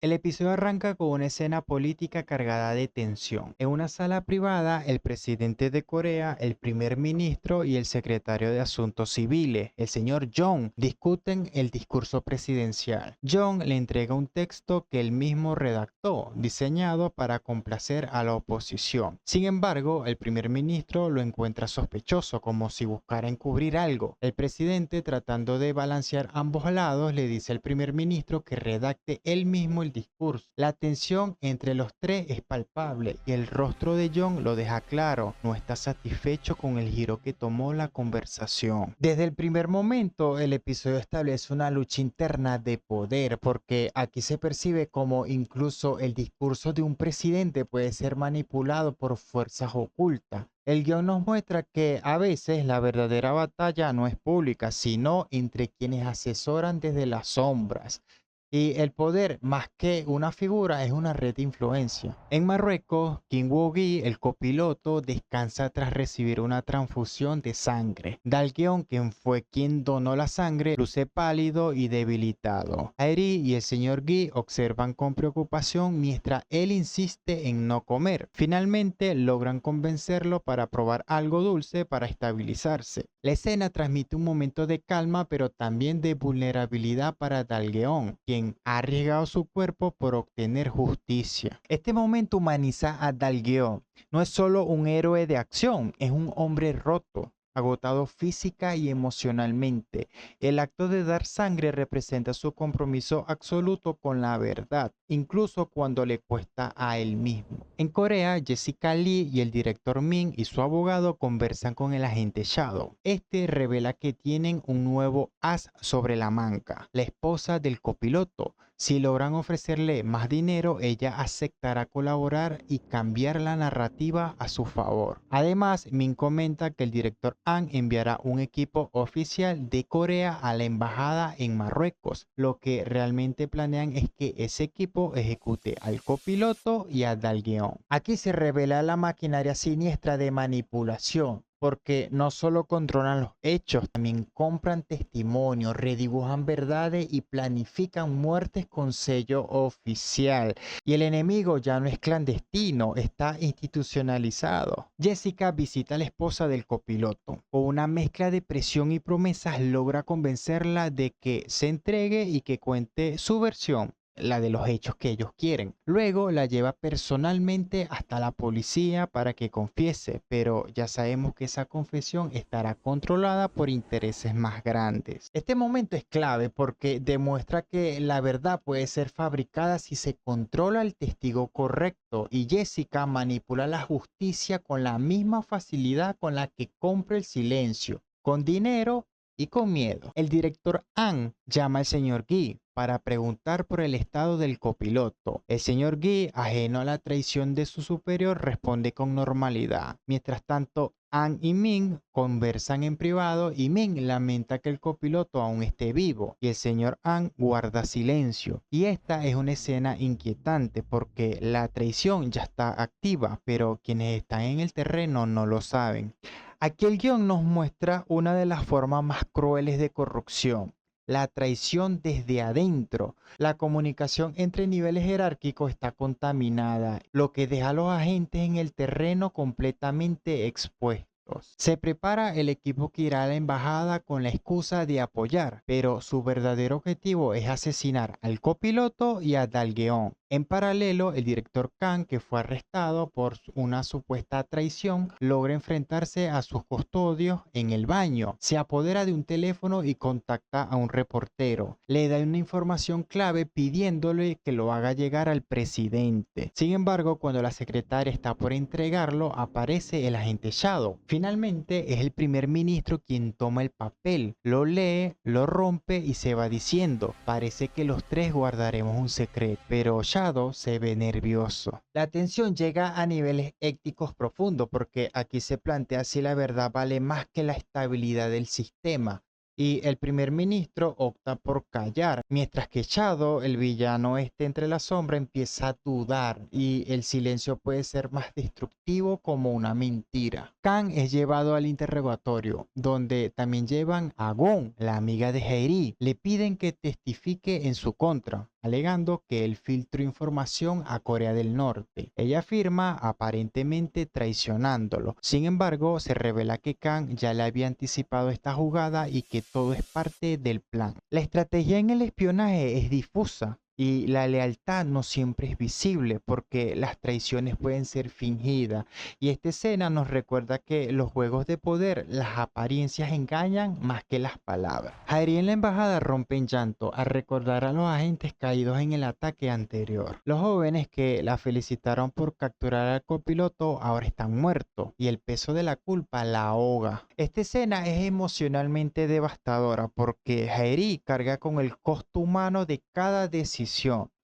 El episodio arranca con una escena política cargada de tensión. En una sala privada, el presidente de Corea, el primer ministro y el secretario de Asuntos Civiles, el señor Jong, discuten el discurso presidencial. Jong le entrega un texto que él mismo redactó, diseñado para complacer a la oposición. Sin embargo, el primer ministro lo encuentra sospechoso, como si buscara encubrir algo. El presidente, tratando de balancear ambos lados, le dice al primer ministro que redacte él mismo el discurso. La tensión entre los tres es palpable y el rostro de John lo deja claro, no está satisfecho con el giro que tomó la conversación. Desde el primer momento, el episodio establece una lucha interna de poder, porque aquí se percibe como incluso el discurso de un presidente puede ser manipulado por fuerzas ocultas. El guión nos muestra que a veces la verdadera batalla no es pública, sino entre quienes asesoran desde las sombras. Y el poder, más que una figura, es una red de influencia. En Marruecos, Kim Woo-gi, el copiloto, descansa tras recibir una transfusión de sangre. Dalgueon, quien fue quien donó la sangre, luce pálido y debilitado. Aeri y el señor Gi observan con preocupación mientras él insiste en no comer. Finalmente logran convencerlo para probar algo dulce para estabilizarse. La escena transmite un momento de calma, pero también de vulnerabilidad para Dalgueon, quien ha arriesgado su cuerpo por obtener justicia. Este momento humaniza a Dalgueon. No es solo un héroe de acción, es un hombre roto, agotado física y emocionalmente. El acto de dar sangre representa su compromiso absoluto con la verdad, incluso cuando le cuesta a él mismo. En Corea, Jessica Lee y el director Min y su abogado conversan con el agente Shadow. Este revela que tienen un nuevo as sobre la manga, la esposa del copiloto. Si logran ofrecerle más dinero, ella aceptará colaborar y cambiar la narrativa a su favor. Además, Min comenta que el director An enviará un equipo oficial de Corea a la embajada en Marruecos. Lo que realmente planean es que ese equipo ejecute al copiloto y a Dalgueon. Aquí se revela la maquinaria siniestra de manipulación, porque no solo controlan los hechos, también compran testimonios, redibujan verdades y planifican muertes con sello oficial. Y el enemigo ya no es clandestino, está institucionalizado. Jessica visita a la esposa del copiloto. Con una mezcla de presión y promesas logra convencerla de que se entregue y que cuente su versión, la de los hechos que ellos quieren. Luego la lleva personalmente hasta la policía para que confiese, pero ya sabemos que esa confesión estará controlada por intereses más grandes. Este momento es clave porque demuestra que la verdad puede ser fabricada si se controla el testigo correcto, y Jessica manipula la justicia con la misma facilidad con la que compra el silencio, con dinero y con miedo. El director An llama al señor Gi para preguntar por el estado del copiloto. El señor Gi, ajeno a la traición de su superior, responde con normalidad. Mientras tanto, An y Min conversan en privado y Min lamenta que el copiloto aún esté vivo y el señor An guarda silencio. Y esta es una escena inquietante porque la traición ya está activa, pero quienes están en el terreno no lo saben. Aquí el guión nos muestra una de las formas más crueles de corrupción: la traición desde adentro. La comunicación entre niveles jerárquicos está contaminada, lo que deja a los agentes en el terreno completamente expuestos. Se prepara el equipo que irá a la embajada con la excusa de apoyar, pero su verdadero objetivo es asesinar al copiloto y a Dalgueon. En paralelo, el director Khan, que fue arrestado por una supuesta traición, logra enfrentarse a sus custodios en el baño. Se apodera de un teléfono y contacta a un reportero. Le da una información clave pidiéndole que lo haga llegar al presidente. Sin embargo, cuando la secretaria está por entregarlo, aparece el agente Shadow. Finalmente, es el primer ministro quien toma el papel, lo lee, lo rompe y se va diciendo: parece que los tres guardaremos un secreto. Pero Shadow se ve nervioso. La tensión llega a niveles éticos profundos porque aquí se plantea si la verdad vale más que la estabilidad del sistema. y el primer ministro opta por callar, mientras que Shadow, el villano entre la sombra, empieza a dudar y el silencio puede ser más destructivo como una mentira. Kang es llevado al interrogatorio, donde también llevan a Gon, la amiga de Jairi. Le piden que testifique en su contra, alegando que él filtró información a Corea del Norte. Ella afirma aparentemente traicionándolo. Sin embargo, se revela que Kang ya le había anticipado esta jugada y que todo es parte del plan. La estrategia en el espionaje es difusa y la lealtad no siempre es visible porque las traiciones pueden ser fingidas. Y esta escena nos recuerda que los juegos de poder, las apariencias engañan más que las palabras. Jairi en la embajada rompe en llanto al recordar a los agentes caídos en el ataque anterior. Los jóvenes que la felicitaron por capturar al copiloto ahora están muertos y el peso de la culpa la ahoga. Esta escena es emocionalmente devastadora porque Jairi carga con el costo humano de cada decisión.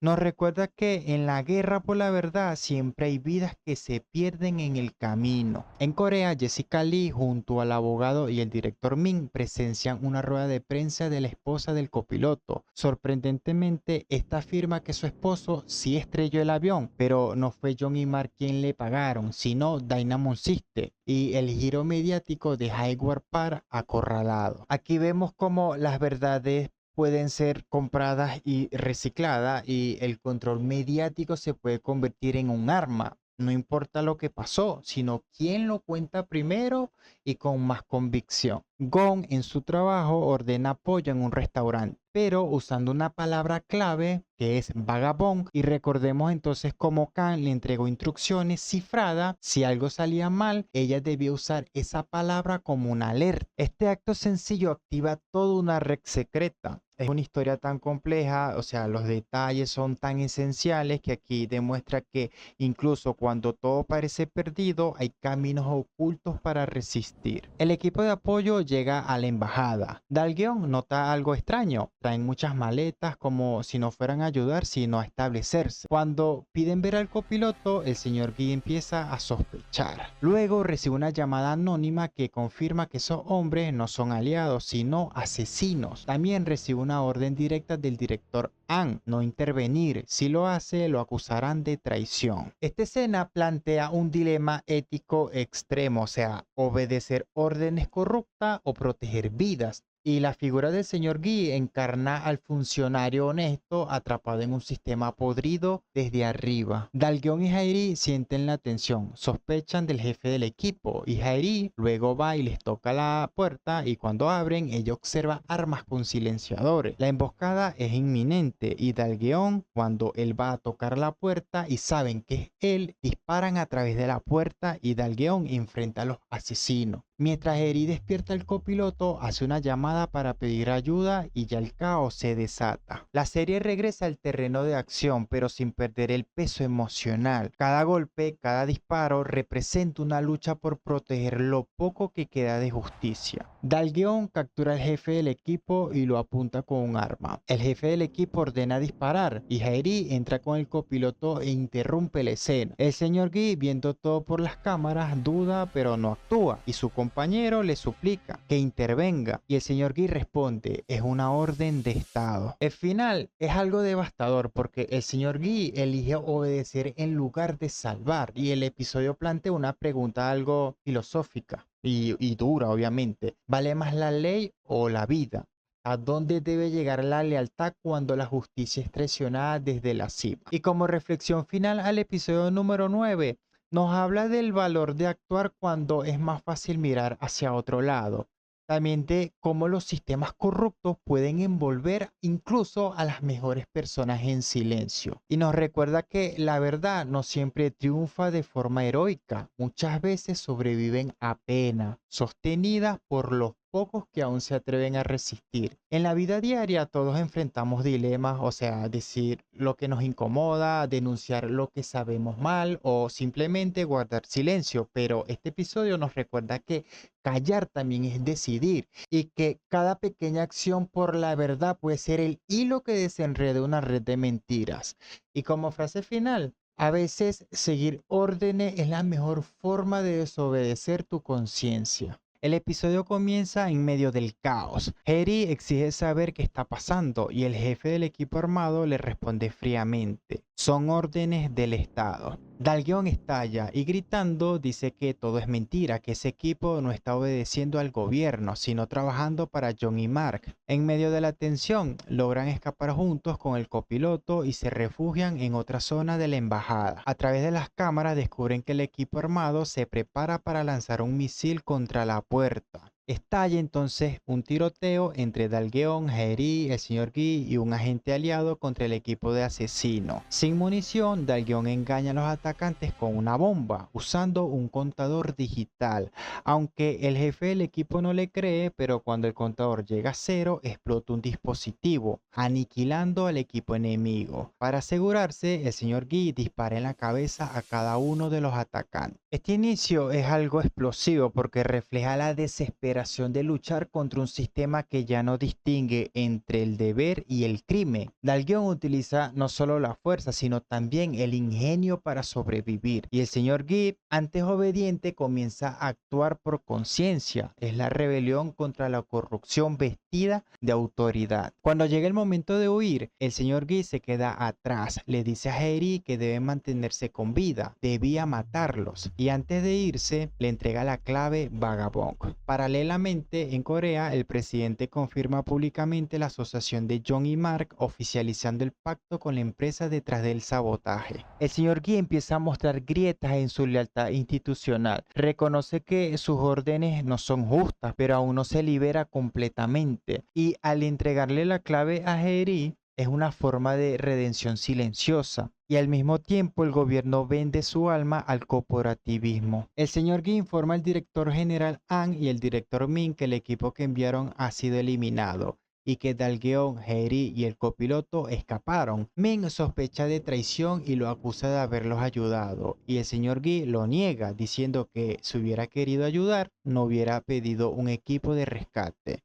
Nos recuerda que en la guerra por la verdad siempre hay vidas que se pierden en el camino. En Corea, Jessica Lee junto al abogado y el director Min presencian una rueda de prensa de la esposa del copiloto. Sorprendentemente, esta afirma que su esposo sí estrelló el avión, pero no fue John y Mark quien le pagaron, sino Dynamon System y el giro mediático de Hayward Park acorralado. Aquí vemos cómo las verdades pueden ser compradas y recicladas y el control mediático se puede convertir en un arma. No importa lo que pasó, sino quién lo cuenta primero y con más convicción. Gon en su trabajo ordena apoyo en un restaurante, pero usando una palabra clave que es vagabond, y recordemos entonces cómo Kang le entregó instrucciones cifradas. Si algo salía mal, ella debía usar esa palabra como una alerta. Este acto sencillo activa toda una red secreta. Es una historia tan compleja, o sea, los detalles son tan esenciales que aquí demuestra que incluso cuando todo parece perdido, hay caminos ocultos para resistir. El equipo de apoyo llega a la embajada. Dalgeon nota algo extraño. Traen muchas maletas como si no fueran a ayudar, sino a establecerse. Cuando piden ver al copiloto, el señor Guy empieza a sospechar. Luego recibe una llamada anónima que confirma que esos hombres no son aliados, sino asesinos. También recibe una orden directa del director An, no intervenir. Si lo hace, lo acusarán de traición. Esta escena plantea un dilema ético extremo, o sea, obedecer órdenes corruptas o proteger vidas. Y la figura del señor Guy encarna al funcionario honesto atrapado en un sistema podrido desde arriba. Dalgeon y Jairi sienten la tensión, sospechan del jefe del equipo y Jairi luego va y les toca la puerta y cuando abren ella observa armas con silenciadores. La emboscada es inminente y Dalgeon, cuando él va a tocar la puerta y saben que es él, disparan a través de la puerta y Dalgeon enfrenta a los asesinos. Mientras Eri despierta el copiloto, hace una llamada para pedir ayuda y ya el caos se desata. La serie regresa al terreno de acción, pero sin perder el peso emocional. Cada golpe, cada disparo representa una lucha por proteger lo poco que queda de justicia. Dalgeon captura al jefe del equipo y lo apunta con un arma. El jefe del equipo ordena disparar y Jairi entra con el copiloto e interrumpe la escena. El señor Guy, viendo todo por las cámaras, duda pero no actúa y su compañero le suplica que intervenga y el señor Guy responde: es una orden de estado. El final es algo devastador porque el señor Guy elige obedecer en lugar de salvar y el episodio plantea una pregunta algo filosófica y dura, obviamente. ¿Vale más la ley o la vida? ¿A dónde debe llegar la lealtad cuando la justicia es traicionada desde la cima? Y como reflexión final al episodio número 9, nos habla del valor de actuar cuando es más fácil mirar hacia otro lado. También de cómo los sistemas corruptos pueden envolver incluso a las mejores personas en silencio. Y nos recuerda que la verdad no siempre triunfa de forma heroica. Muchas veces sobreviven apenas, sostenidas por los pocos que aún se atreven a resistir. En la vida diaria todos enfrentamos dilemas, o sea, decir lo que nos incomoda, denunciar lo que sabemos mal o simplemente guardar silencio. Pero este episodio nos recuerda que callar también es decidir y que cada pequeña acción por la verdad puede ser el hilo que desenrede una red de mentiras. Y como frase final, a veces seguir órdenes es la mejor forma de desobedecer tu conciencia. El episodio comienza en medio del caos. Harry exige saber qué está pasando y el jefe del equipo armado le responde fríamente: son órdenes del Estado. Dalgeon estalla y gritando dice que todo es mentira, que ese equipo no está obedeciendo al gobierno, sino trabajando para Jon y Mark. En medio de la tensión, logran escapar juntos con el copiloto y se refugian en otra zona de la embajada. A través de las cámaras descubren que el equipo armado se prepara para lanzar un misil contra la puerta. Estalla entonces un tiroteo entre Dalgeon, Jaehaerys, el Sr. Guy y un agente aliado contra el equipo de asesinos. Sin munición, Dalgeon engaña a los atacantes con una bomba, usando un contador digital. Aunque el jefe del equipo no le cree, pero cuando el contador llega a cero, explota un dispositivo, aniquilando al equipo enemigo. Para asegurarse, el Sr. Guy dispara en la cabeza a cada uno de los atacantes. Este inicio es algo explosivo porque refleja la desesperación de luchar contra un sistema que ya no distingue entre el deber y el crimen. Dalgeon utiliza no solo la fuerza, sino también el ingenio para sobrevivir. Y el señor Gibb, antes obediente, comienza a actuar por conciencia. Es la rebelión contra la corrupción vestida de autoridad. Cuando llega el momento de huir, el señor Gibb se queda atrás. Le dice a Jaehaerys que debe mantenerse con vida. Debía matarlos. Y antes de irse, le entrega la clave Vagabond. Paralelamente, en Corea, el presidente confirma públicamente la asociación de Jon y Mark, oficializando el pacto con la empresa detrás del sabotaje. El señor Guy empieza a mostrar grietas en su lealtad institucional. Reconoce que sus órdenes no son justas, pero aún no se libera completamente. Y al entregarle la clave a Jaehaerys, es una forma de redención silenciosa. Y al mismo tiempo el gobierno vende su alma al corporativismo. El señor Guy informa al director general An y el director Min que el equipo que enviaron ha sido eliminado y que Dalgeon, Jaehaerys y el copiloto escaparon. Min sospecha de traición y lo acusa de haberlos ayudado, y el señor Guy lo niega, diciendo que si hubiera querido ayudar, no hubiera pedido un equipo de rescate.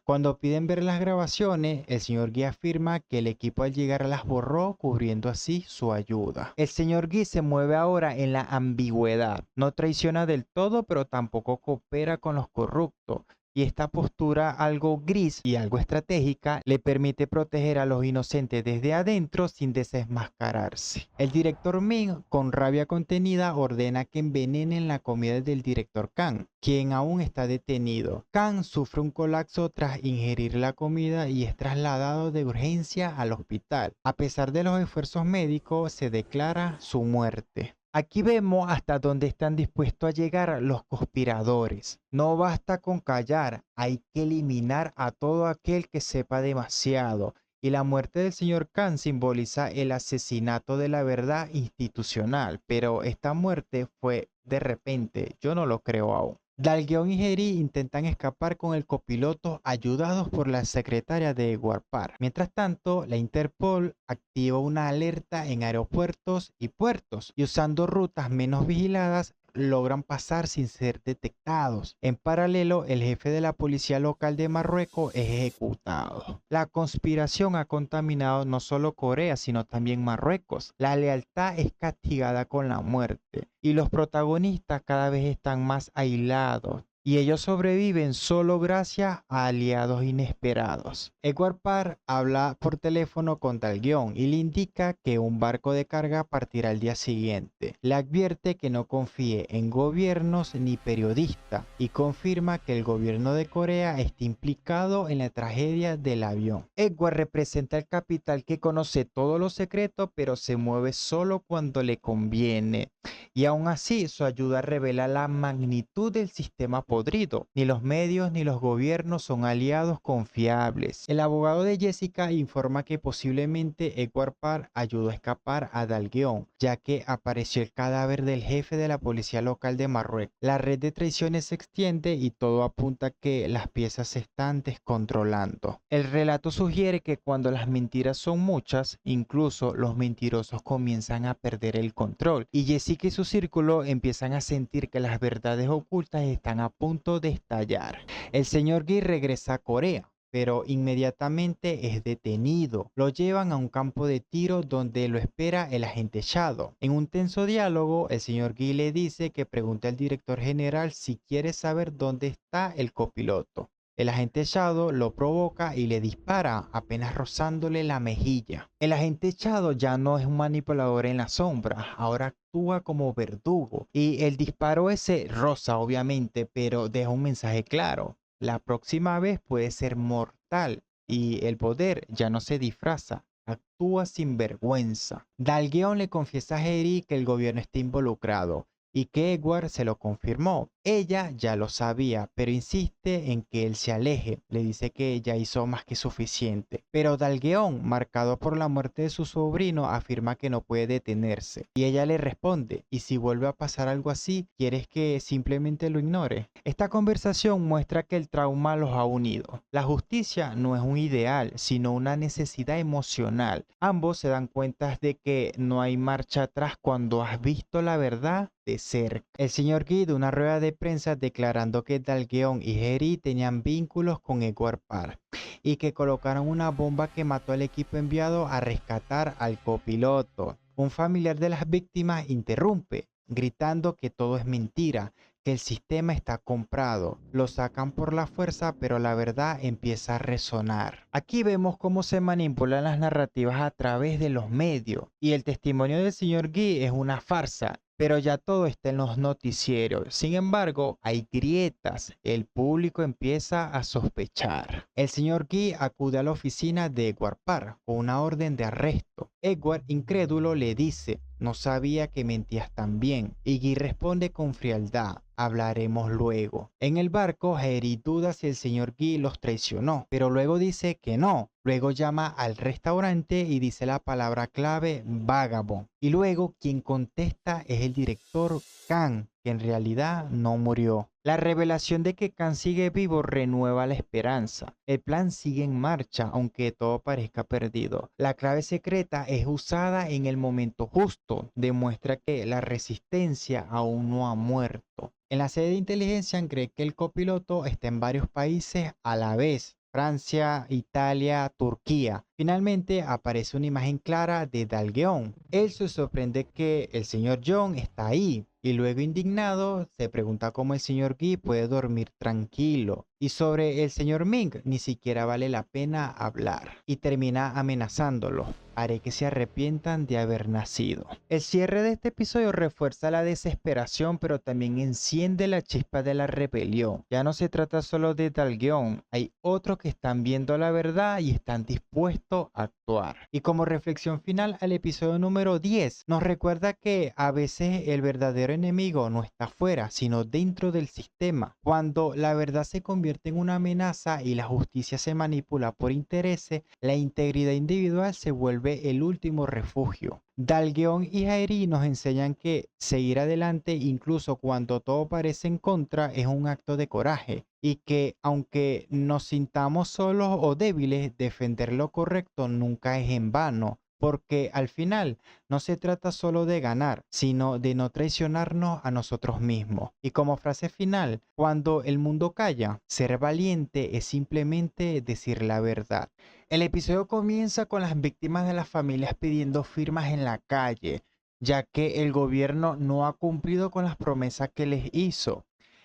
Cuando piden ver las grabaciones, el señor Guy afirma que el equipo al llegar las borró, cubriendo así su ayuda. El señor Guy se mueve ahora en la ambigüedad. No traiciona del todo, pero tampoco coopera con los corruptos. Y esta postura algo gris y algo estratégica le permite proteger a los inocentes desde adentro sin desenmascararse. El director Min, con rabia contenida, ordena que envenenen la comida del director Kang, quien aún está detenido. Kang sufre un colapso tras ingerir la comida y es trasladado de urgencia al hospital. A pesar de los esfuerzos médicos, se declara su muerte. Aquí vemos hasta dónde están dispuestos a llegar los conspiradores. No basta con callar, hay que eliminar a todo aquel que sepa demasiado. Y la muerte del señor Kang simboliza el asesinato de la verdad institucional. Pero esta muerte fue de repente, yo no lo creo aún. Dalgeon y Jaehaerys intentan escapar con el copiloto ayudados por la secretaria de Edward Parr. Mientras tanto, la Interpol activa una alerta en aeropuertos y puertos y usando rutas menos vigiladas logran pasar sin ser detectados. En paralelo, el jefe de la policía local de Marruecos es ejecutado. La conspiración ha contaminado no solo Corea, sino también Marruecos. La lealtad es castigada con la muerte y los protagonistas cada vez están más aislados. Y ellos sobreviven solo gracias a aliados inesperados. Edward Parr habla por teléfono con Dalgeon y le indica que un barco de carga partirá el día siguiente. Le advierte que no confíe en gobiernos ni periodistas y confirma que el gobierno de Corea está implicado en la tragedia del avión. Edward representa el capital que conoce todos los secretos, pero se mueve solo cuando le conviene. Y aún así, su ayuda revela la magnitud del sistema podrido. Ni los medios ni los gobiernos son aliados confiables. El abogado de Jessica informa que posiblemente Edward Parr ayudó a escapar a Dalgeon, ya que apareció el cadáver del jefe de la policía local de Marruecos. La red de traiciones se extiende y todo apunta a que las piezas se están descontrolando. El relato sugiere que cuando las mentiras son muchas, incluso los mentirosos comienzan a perder el control. Y Jessica y su círculo empiezan a sentir que las verdades ocultas están a punto de estallar. El señor Guy regresa a Corea, pero inmediatamente es detenido. Lo llevan a un campo de tiro donde lo espera el agente Shadow. En un tenso diálogo, el señor Guy le dice que pregunte al director general si quiere saber dónde está el copiloto. El agente Shadow lo provoca y le dispara, apenas rozándole la mejilla. El agente Shadow ya no es un manipulador en la sombra, ahora actúa como verdugo. Y el disparo ese roza, obviamente, pero deja un mensaje claro. La próxima vez puede ser mortal y el poder ya no se disfraza. Actúa sin vergüenza. Dalgeon le confiesa a Harry que el gobierno está involucrado y que Edward se lo confirmó. Ella ya lo sabía, pero insiste en que él se aleje. Le dice que ella hizo más que suficiente. Pero Dalgeon, marcado por la muerte de su sobrino, afirma que no puede detenerse. Y ella le responde, ¿y si vuelve a pasar algo así, quieres que simplemente lo ignore? Esta conversación muestra que el trauma los ha unido. La justicia no es un ideal, sino una necesidad emocional. Ambos se dan cuenta de que no hay marcha atrás cuando has visto la verdad de cerca. El señor Guy da una rueda de prensa declarando que Dalgeon y Harry tenían vínculos con Edward Parr y que colocaron una bomba que mató al equipo enviado a rescatar al copiloto. Un familiar de las víctimas interrumpe, gritando que todo es mentira, que el sistema está comprado. Lo sacan por la fuerza, pero la verdad empieza a resonar. Aquí vemos cómo se manipulan las narrativas a través de los medios, y el testimonio del señor Guy es una farsa. Pero ya todo está en los noticieros. Sin embargo, hay grietas. El público empieza a sospechar. El señor Guy acude a la oficina de Edward Parr con una orden de arresto. Edward, incrédulo, le dice, no sabía que mentías tan bien. Y Guy responde con frialdad, hablaremos luego. En el barco, Harry duda si el señor Guy los traicionó, pero luego dice que no. Luego llama al restaurante y dice la palabra clave Vagabond. Y luego quien contesta es el director Khan, que en realidad no murió. La revelación de que Khan sigue vivo renueva la esperanza. El plan sigue en marcha, aunque todo parezca perdido. La clave secreta es usada en el momento justo. Demuestra que la resistencia aún no ha muerto. En la sede de inteligencia cree que el copiloto está en varios países a la vez. Francia, Italia, Turquía. Finalmente aparece una imagen clara de Dalgeon. Él se sorprende que el señor John está ahí y luego indignado se pregunta cómo el señor Guy puede dormir tranquilo. Y sobre el señor Ming ni siquiera vale la pena hablar. Y termina amenazándolo. Haré que se arrepientan de haber nacido. El cierre de este episodio refuerza la desesperación, pero también enciende la chispa de la rebelión. Ya no se trata solo de Dalgeon, hay otros que están viendo la verdad y están dispuestos a actuar. Y como reflexión final al episodio número 10, nos recuerda que a veces el verdadero enemigo no está afuera, sino dentro del sistema. Cuando la verdad se convierte en una amenaza y la justicia se manipula por intereses, la integridad individual se vuelve el último refugio. Dalgeon y Jairi nos enseñan que seguir adelante incluso cuando todo parece en contra es un acto de coraje y que aunque nos sintamos solos o débiles, defender lo correcto nunca es en vano. Porque al final no se trata solo de ganar, sino de no traicionarnos a nosotros mismos. Y como frase final, cuando el mundo calla, ser valiente es simplemente decir la verdad. El episodio comienza con las víctimas de las familias pidiendo firmas en la calle, ya que el gobierno no ha cumplido con las promesas que les hizo.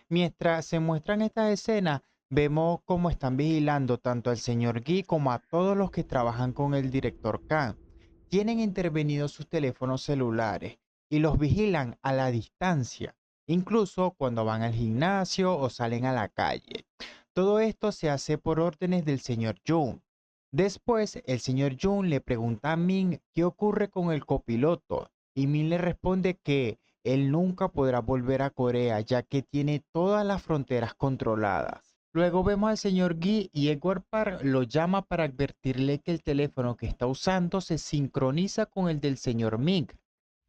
Mientras se muestran estas escenas, vemos cómo están vigilando tanto al señor Guy como a todos los que trabajan con el director Khan. Tienen intervenidos sus teléfonos celulares y los vigilan a la distancia, incluso cuando van al gimnasio o salen a la calle. Todo esto se hace por órdenes del señor Jung. Después, el señor Jung le pregunta a Min qué ocurre con el copiloto y Min le responde que él nunca podrá volver a Corea ya que tiene todas las fronteras controladas. Luego vemos al señor Guy y Edward Parr lo llama para advertirle que el teléfono que está usando se sincroniza con el del señor Ming.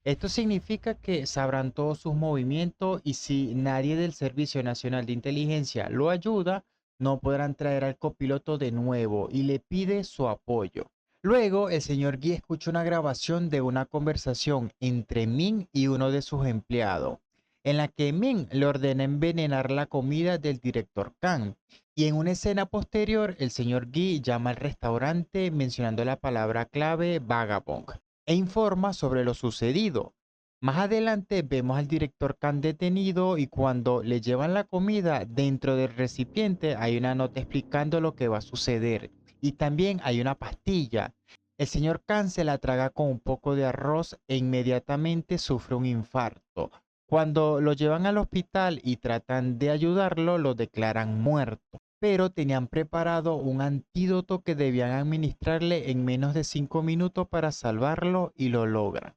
Esto significa que sabrán todos sus movimientos y si nadie del Servicio Nacional de Inteligencia lo ayuda, no podrán traer al copiloto de nuevo y le pide su apoyo. Luego, el señor Guy escucha una grabación de una conversación entre Min y uno de sus empleados, en la que Min le ordena envenenar la comida del director Khan Y en una escena posterior, el señor Guy llama al restaurante mencionando la palabra clave vagabond e informa sobre lo sucedido. Más adelante vemos al director Khan detenido y cuando le llevan la comida dentro del recipiente hay una nota explicando lo que va a suceder y también hay una pastilla. El señor Khan se la traga con un poco de arroz e inmediatamente sufre un infarto. Cuando lo llevan al hospital y tratan de ayudarlo, lo declaran muerto, pero tenían preparado un antídoto que debían administrarle en menos de 5 minutos para salvarlo y lo logran.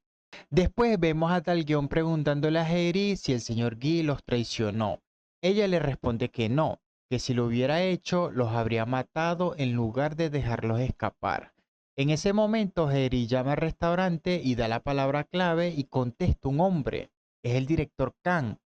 Después vemos a Dalguión preguntándole a Harry si el señor Guy los traicionó. Ella le responde que no, que si lo hubiera hecho los habría matado en lugar de dejarlos escapar. En ese momento Harry llama al restaurante y da la palabra clave y contesta un hombre. Es el director Khan.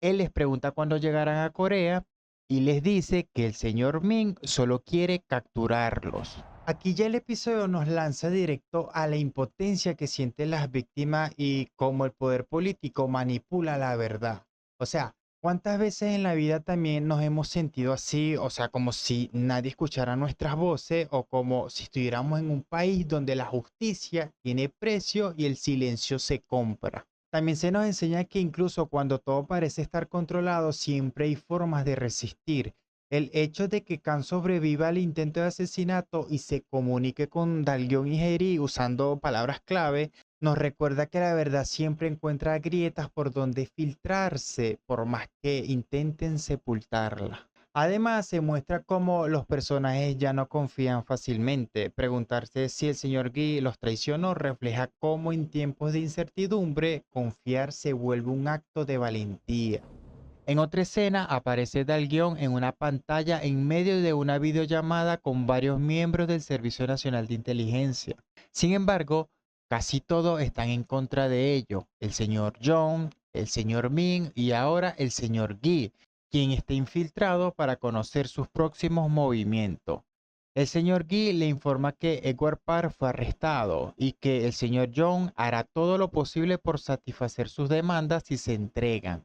Él les pregunta cuándo llegarán a Corea y les dice que el señor Ming solo quiere capturarlos. Aquí ya el episodio nos lanza directo a la impotencia que sienten las víctimas y cómo el poder político manipula la verdad. O sea, ¿cuántas veces en la vida también nos hemos sentido así? O sea, como si nadie escuchara nuestras voces o como si estuviéramos en un país donde la justicia tiene precio y el silencio se compra. También se nos enseña que incluso cuando todo parece estar controlado, siempre hay formas de resistir. El hecho de que Khan sobreviva al intento de asesinato y se comunique con Dalgion y Heri usando palabras clave, nos recuerda que la verdad siempre encuentra grietas por donde filtrarse, por más que intenten sepultarla. Además, se muestra cómo los personajes ya no confían fácilmente. Preguntarse si el señor Guy los traicionó refleja cómo en tiempos de incertidumbre confiar se vuelve un acto de valentía. En otra escena aparece Dalguión en una pantalla en medio de una videollamada con varios miembros del Servicio Nacional de Inteligencia. Sin embargo, casi todos están en contra de ello. El señor John, el señor Min y ahora el señor Guy, quien está infiltrado para conocer sus próximos movimientos. El señor Guy le informa que Edward Parr fue arrestado y que el señor John hará todo lo posible por satisfacer sus demandas si se entregan.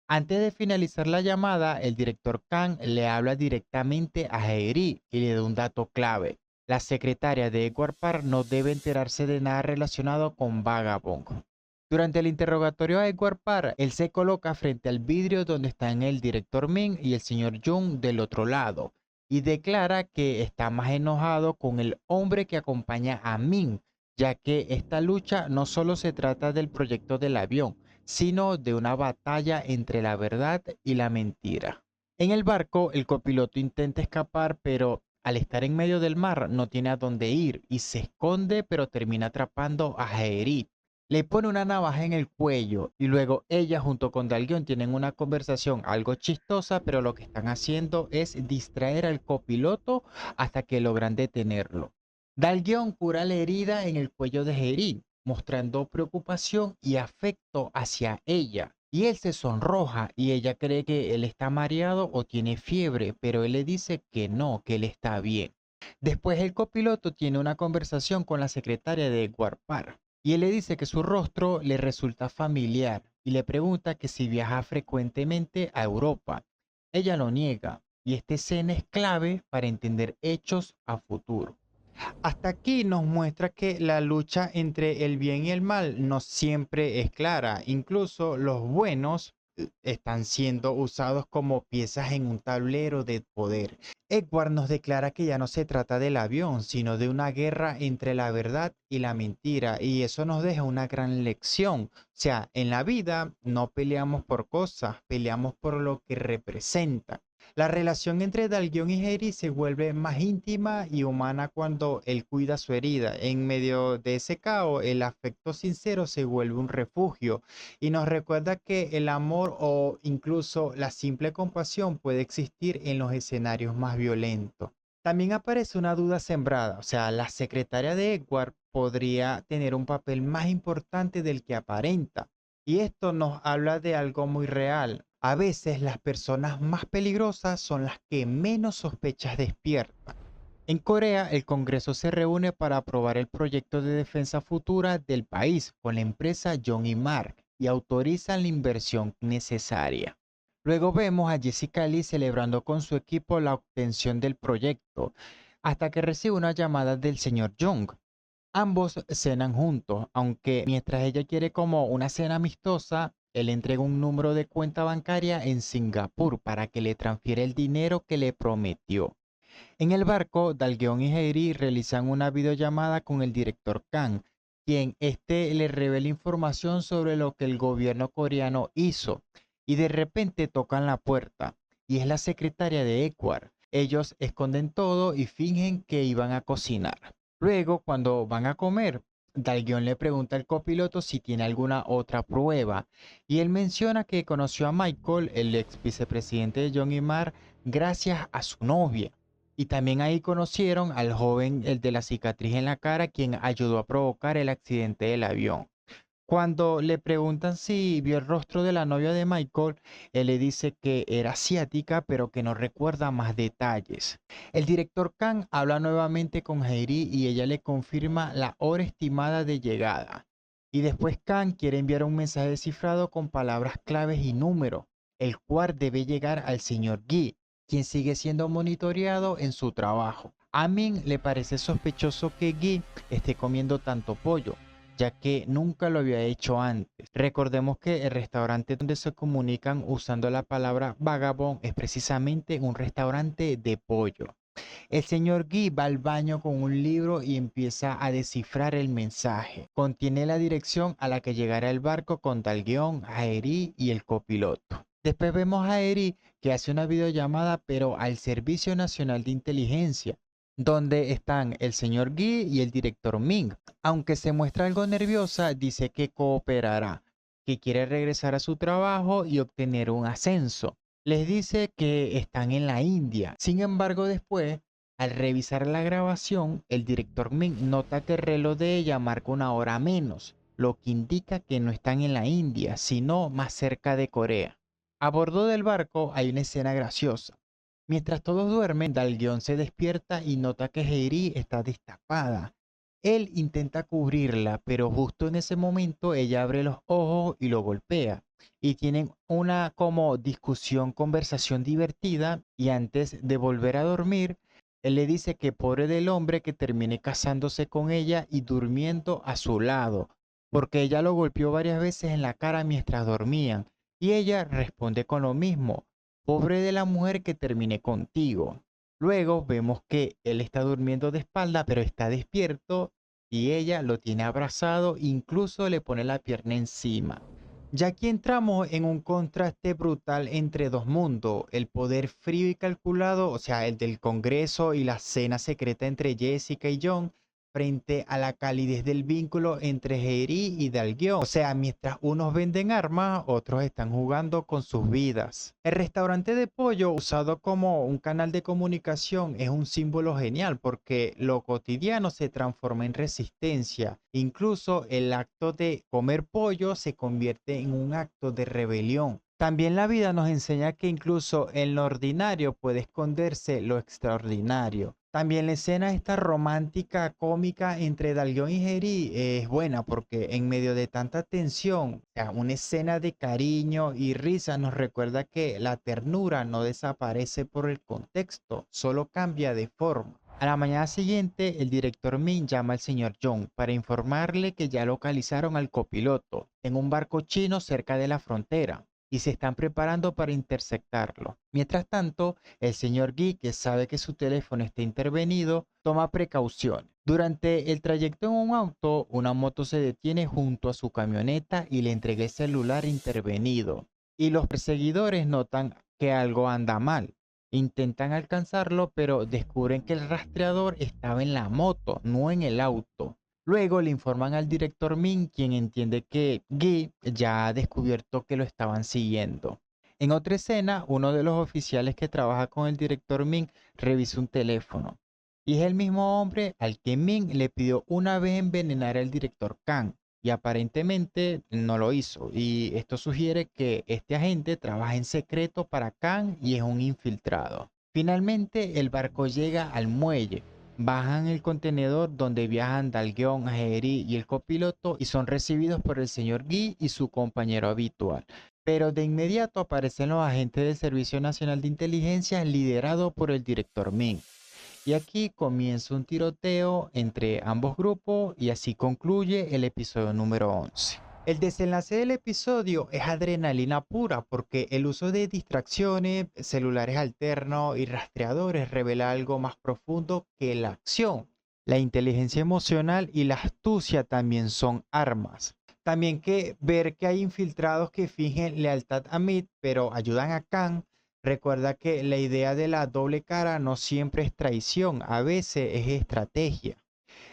Antes de finalizar la llamada, el director Khan le habla directamente a Jairi y le da un dato clave. La secretaria de Edward Parr no debe enterarse de nada relacionado con Vagabond. Durante el interrogatorio a Edward Parr, él se coloca frente al vidrio donde están el director Min y el señor Jung del otro lado y declara que está más enojado con el hombre que acompaña a Min, ya que esta lucha no solo se trata del proyecto del avión, sino de una batalla entre la verdad y la mentira. En el barco, el copiloto intenta escapar, pero al estar en medio del mar no tiene a dónde ir y se esconde, pero termina atrapando a Jaerit. Le pone una navaja en el cuello y luego ella junto con Dalguion tienen una conversación algo chistosa, pero lo que están haciendo es distraer al copiloto hasta que logran detenerlo. Dalguion cura la herida en el cuello de Jaerit, mostrando preocupación y afecto hacia ella. Y él se sonroja y ella cree que él está mareado o tiene fiebre, pero él le dice que no, que él está bien. Después el copiloto tiene una conversación con la secretaria de Edward Parr y él le dice que su rostro le resulta familiar y le pregunta que si viaja frecuentemente a Europa. Ella lo niega y esta escena es clave para entender hechos a futuro. Hasta aquí nos muestra que la lucha entre el bien y el mal no siempre es clara. Incluso los buenos están siendo usados como piezas en un tablero de poder. Edward nos declara que ya no se trata del avión, sino de una guerra entre la verdad y la mentira. Y eso nos deja una gran lección. O sea, en la vida no peleamos por cosas, peleamos por lo que representan. La relación entre Dalguion y Harry se vuelve más íntima y humana cuando él cuida su herida. En medio de ese caos, el afecto sincero se vuelve un refugio y nos recuerda que el amor o incluso la simple compasión puede existir en los escenarios más violentos. También aparece una duda sembrada, o sea, la secretaria de Edward podría tener un papel más importante del que aparenta. Y esto nos habla de algo muy real. A veces las personas más peligrosas son las que menos sospechas despiertan. En Corea, el Congreso se reúne para aprobar el proyecto de defensa futura del país con la empresa John y Mark y autorizan la inversión necesaria. Luego vemos a Jessica Lee celebrando con su equipo la obtención del proyecto, hasta que recibe una llamada del señor Young. Ambos cenan juntos, aunque mientras ella quiere como una cena amistosa, él entrega un número de cuenta bancaria en Singapur para que le transfiera el dinero que le prometió. En el barco, Dalgeon y Heiri realizan una videollamada con el director Kang, quien le revela información sobre lo que el gobierno coreano hizo, y de repente tocan la puerta, y es la secretaria de Ecuador. Ellos esconden todo y fingen que iban a cocinar. Luego, cuando van a comer, Dalgeon le pregunta al copiloto si tiene alguna otra prueba, y él menciona que conoció a Michael, el ex vicepresidente de John y Mar, gracias a su novia. Y también ahí conocieron al joven, el de la cicatriz en la cara, quien ayudó a provocar el accidente del avión. Cuando le preguntan si vio el rostro de la novia de Michael, él le dice que era asiática, pero que no recuerda más detalles. El director Kang habla nuevamente con Heiri y ella le confirma la hora estimada de llegada. Y después Kang quiere enviar un mensaje cifrado con palabras claves y números, el cual debe llegar al señor Yi, quien sigue siendo monitoreado en su trabajo. A Min le parece sospechoso que Yi esté comiendo tanto pollo, ya que nunca lo había hecho antes. Recordemos que el restaurante donde se comunican usando la palabra vagabond es precisamente un restaurante de pollo. El señor Guy va al baño con un libro y empieza a descifrar el mensaje. Contiene la dirección a la que llegará el barco con Dalguión, Jaeri y el copiloto. Después vemos a Eri que hace una videollamada pero al Servicio Nacional de Inteligencia, donde están el señor Guy y el director Ming. Aunque se muestra algo nerviosa, dice que cooperará, que quiere regresar a su trabajo y obtener un ascenso. Les dice que están en la India. Sin embargo, después, al revisar la grabación, el director Ming nota que el reloj de ella marca una hora menos, lo que indica que no están en la India, sino más cerca de Corea. A bordo del barco hay una escena graciosa. Mientras todos duermen, Dalguión se despierta y nota que Heiri está destapada. Él intenta cubrirla, pero justo en ese momento ella abre los ojos y lo golpea. Y tienen una como discusión, conversación divertida, y antes de volver a dormir, él le dice que pobre del hombre que termine casándose con ella y durmiendo a su lado, porque ella lo golpeó varias veces en la cara mientras dormían, y ella responde con lo mismo: pobre de la mujer que termine contigo. Luego vemos que él está durmiendo de espalda, pero está despierto y ella lo tiene abrazado, incluso le pone la pierna encima. Ya aquí entramos en un contraste brutal entre dos mundos, el poder frío y calculado, o sea, el del Congreso y la cena secreta entre Jessica y John, frente a la calidez del vínculo entre Jerry y Dalguión. O sea, mientras unos venden armas, otros están jugando con sus vidas. El restaurante de pollo, usado como un canal de comunicación, es un símbolo genial porque lo cotidiano se transforma en resistencia. Incluso el acto de comer pollo se convierte en un acto de rebelión. También la vida nos enseña que incluso en lo ordinario puede esconderse lo extraordinario. También la escena esta romántica, cómica entre Dalguión y Jerry es buena porque en medio de tanta tensión, o sea, una escena de cariño y risa nos recuerda que la ternura no desaparece por el contexto, solo cambia de forma. A la mañana siguiente, el director Min llama al señor Jong para informarle que ya localizaron al copiloto en un barco chino cerca de la frontera y se están preparando para interceptarlo. Mientras tanto, el señor Guy, que sabe que su teléfono está intervenido, toma precauciones. Durante el trayecto en un auto, una moto se detiene junto a su camioneta y le entrega el celular intervenido. Y los perseguidores notan que algo anda mal. Intentan alcanzarlo, pero descubren que el rastreador estaba en la moto, no en el auto. Luego le informan al director Min, quien entiende que Guy ya ha descubierto que lo estaban siguiendo. En otra escena, uno de los oficiales que trabaja con el director Min revisa un teléfono. Y es el mismo hombre al que Min le pidió una vez envenenar al director Kang. Y aparentemente no lo hizo. Y esto sugiere que este agente trabaja en secreto para Kang y es un infiltrado. Finalmente, el barco llega al muelle. Bajan el contenedor donde viajan Dalguión, Jerry y el copiloto y son recibidos por el señor Guy y su compañero habitual. Pero de inmediato aparecen los agentes del Servicio Nacional de Inteligencia liderado por el director Min. Y aquí comienza un tiroteo entre ambos grupos y así concluye el episodio número 11. El desenlace del episodio es adrenalina pura porque el uso de distracciones, celulares alternos y rastreadores revela algo más profundo que la acción. La inteligencia emocional y la astucia también son armas. También que ver que hay infiltrados que fingen lealtad a Mead pero ayudan a Khan. Recuerda que la idea de la doble cara no siempre es traición, a veces es estrategia.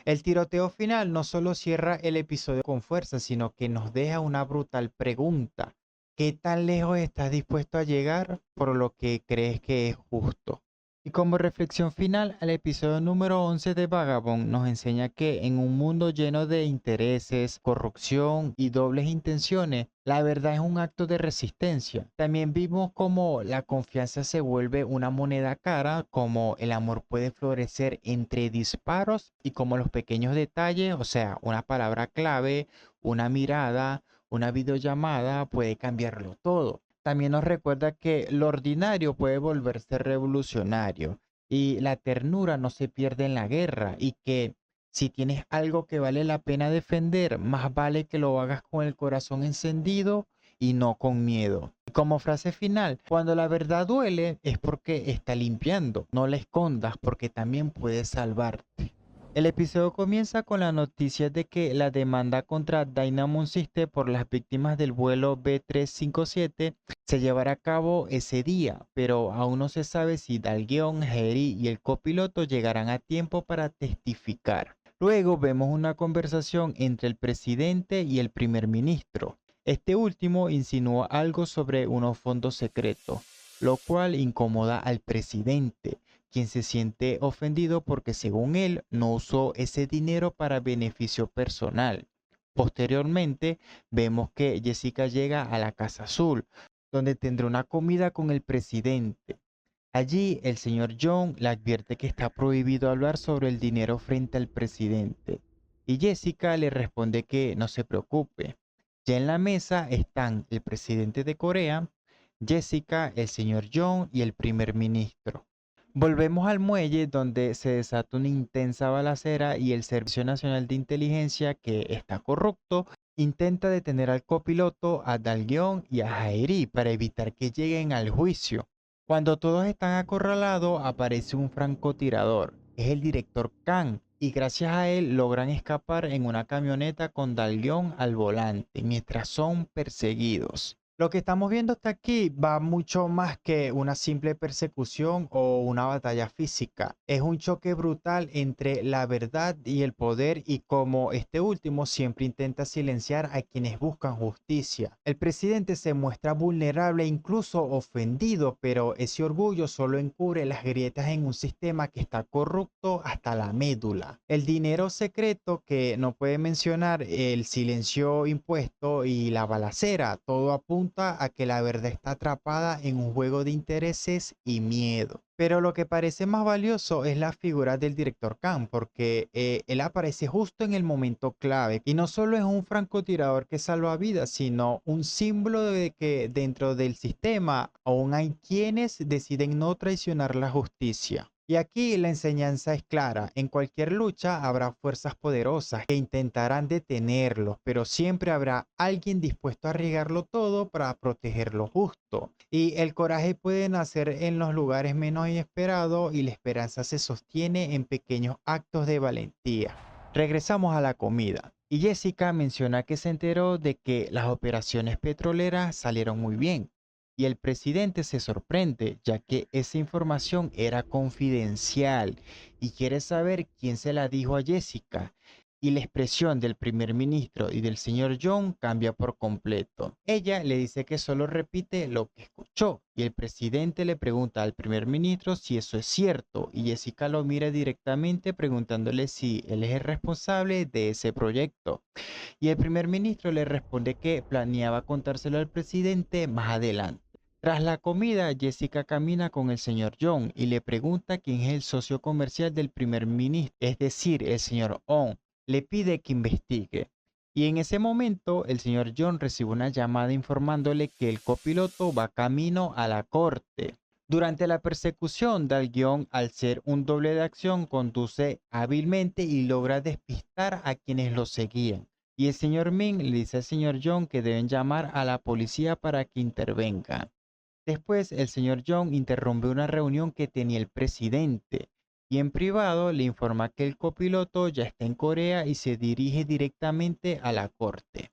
El tiroteo final no solo cierra el episodio con fuerza, sino que nos deja una brutal pregunta. ¿Qué tan lejos estás dispuesto a llegar por lo que crees que es justo? Y como reflexión final, el episodio número 11 de Vagabond nos enseña que en un mundo lleno de intereses, corrupción y dobles intenciones, la verdad es un acto de resistencia. También vimos cómo la confianza se vuelve una moneda cara, cómo el amor puede florecer entre disparos y como los pequeños detalles, o sea, una palabra clave, una mirada, una videollamada puede cambiarlo todo. También nos recuerda que lo ordinario puede volverse revolucionario y la ternura no se pierde en la guerra y que si tienes algo que vale la pena defender, más vale que lo hagas con el corazón encendido y no con miedo. Y como frase final, cuando la verdad duele es porque está limpiando, no la escondas porque también puede salvarte. El episodio comienza con la noticia de que la demanda contra Dynamon System por las víctimas del vuelo B357 se llevará a cabo ese día, pero aún no se sabe si Dalguion, Harry y el copiloto llegarán a tiempo para testificar. Luego vemos una conversación entre el presidente y el primer ministro. Este último insinúa algo sobre unos fondos secretos, lo cual incomoda al presidente, quien se siente ofendido porque según él no usó ese dinero para beneficio personal. Posteriormente vemos que Jessica llega a la Casa Azul, donde tendrá una comida con el presidente. Allí el señor John le advierte que está prohibido hablar sobre el dinero frente al presidente. Y Jessica le responde que no se preocupe. Ya en la mesa están el presidente de Corea, Jessica, el señor John y el primer ministro. Volvemos al muelle donde se desata una intensa balacera y el Servicio Nacional de Inteligencia, que está corrupto, intenta detener al copiloto, a Dalguion y a Jairi para evitar que lleguen al juicio. Cuando todos están acorralados, aparece un francotirador. Es el director Khan y gracias a él logran escapar en una camioneta con Dalguion al volante mientras son perseguidos. Lo que estamos viendo hasta aquí va mucho más que una simple persecución o una batalla física. Es un choque brutal entre la verdad y el poder y como este último siempre intenta silenciar a quienes buscan justicia. El presidente se muestra vulnerable e incluso ofendido, pero ese orgullo solo encubre las grietas en un sistema que está corrupto hasta la médula. El dinero secreto que no puede mencionar, el silencio impuesto y la balacera, todo apunta a que la verdad está atrapada en un juego de intereses y miedo. Pero lo que parece más valioso es la figura del director Khan, porque él aparece justo en el momento clave y no solo es un francotirador que salva vidas, sino un símbolo de que dentro del sistema aún hay quienes deciden no traicionar la justicia. Y aquí la enseñanza es clara, en cualquier lucha habrá fuerzas poderosas que intentarán detenerlos, pero siempre habrá alguien dispuesto a arriesgarlo todo para proteger lo justo. Y el coraje puede nacer en los lugares menos inesperados y la esperanza se sostiene en pequeños actos de valentía. Regresamos a la comida. Y Jessica menciona que se enteró de que las operaciones petroleras salieron muy bien. Y el presidente se sorprende, ya que esa información era confidencial y quiere saber quién se la dijo a Jessica. Y la expresión del primer ministro y del señor John cambia por completo. Ella le dice que solo repite lo que escuchó y el presidente le pregunta al primer ministro si eso es cierto y Jessica lo mira directamente preguntándole si él es el responsable de ese proyecto. Y el primer ministro le responde que planeaba contárselo al presidente más adelante. Tras la comida, Jessica camina con el señor John y le pregunta quién es el socio comercial del primer ministro, es decir, el señor On. Le pide que investigue. Y en ese momento el señor John recibe una llamada informándole que el copiloto va camino a la corte. Durante la persecución, Dal-Guión, al ser un doble de acción, conduce hábilmente y logra despistar a quienes lo seguían. Y el señor Ming le dice al señor John que deben llamar a la policía para que intervenga. Después, el señor John interrumpe una reunión que tenía el presidente y en privado le informa que el copiloto ya está en Corea y se dirige directamente a la corte.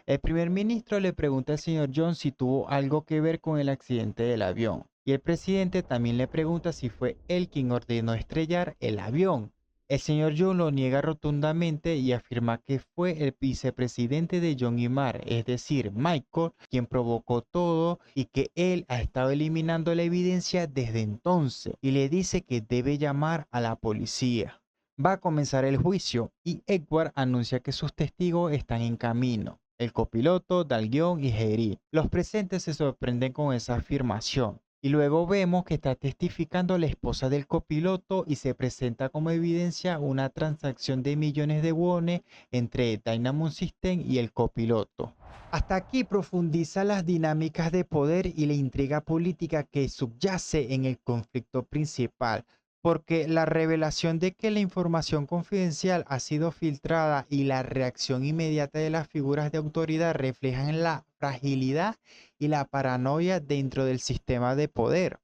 El primer ministro le pregunta al señor John si tuvo algo que ver con el accidente del avión. Y el presidente también le pregunta si fue él quien ordenó estrellar el avión. El señor John lo niega rotundamente y afirma que fue el vicepresidente de John y Mar, es decir, Michael, quien provocó todo y que él ha estado eliminando la evidencia desde entonces y le dice que debe llamar a la policía. Va a comenzar el juicio y Edward anuncia que sus testigos están en camino. El copiloto, Dal-Guión y Jerry. Los presentes se sorprenden con esa afirmación. Y luego vemos que está testificando la esposa del copiloto y se presenta como evidencia una transacción de millones de wones entre Dynamo System y el copiloto. Hasta aquí profundiza las dinámicas de poder y la intriga política que subyace en el conflicto principal, porque la revelación de que la información confidencial ha sido filtrada y la reacción inmediata de las figuras de autoridad reflejan la fragilidad y la paranoia dentro del sistema de poder.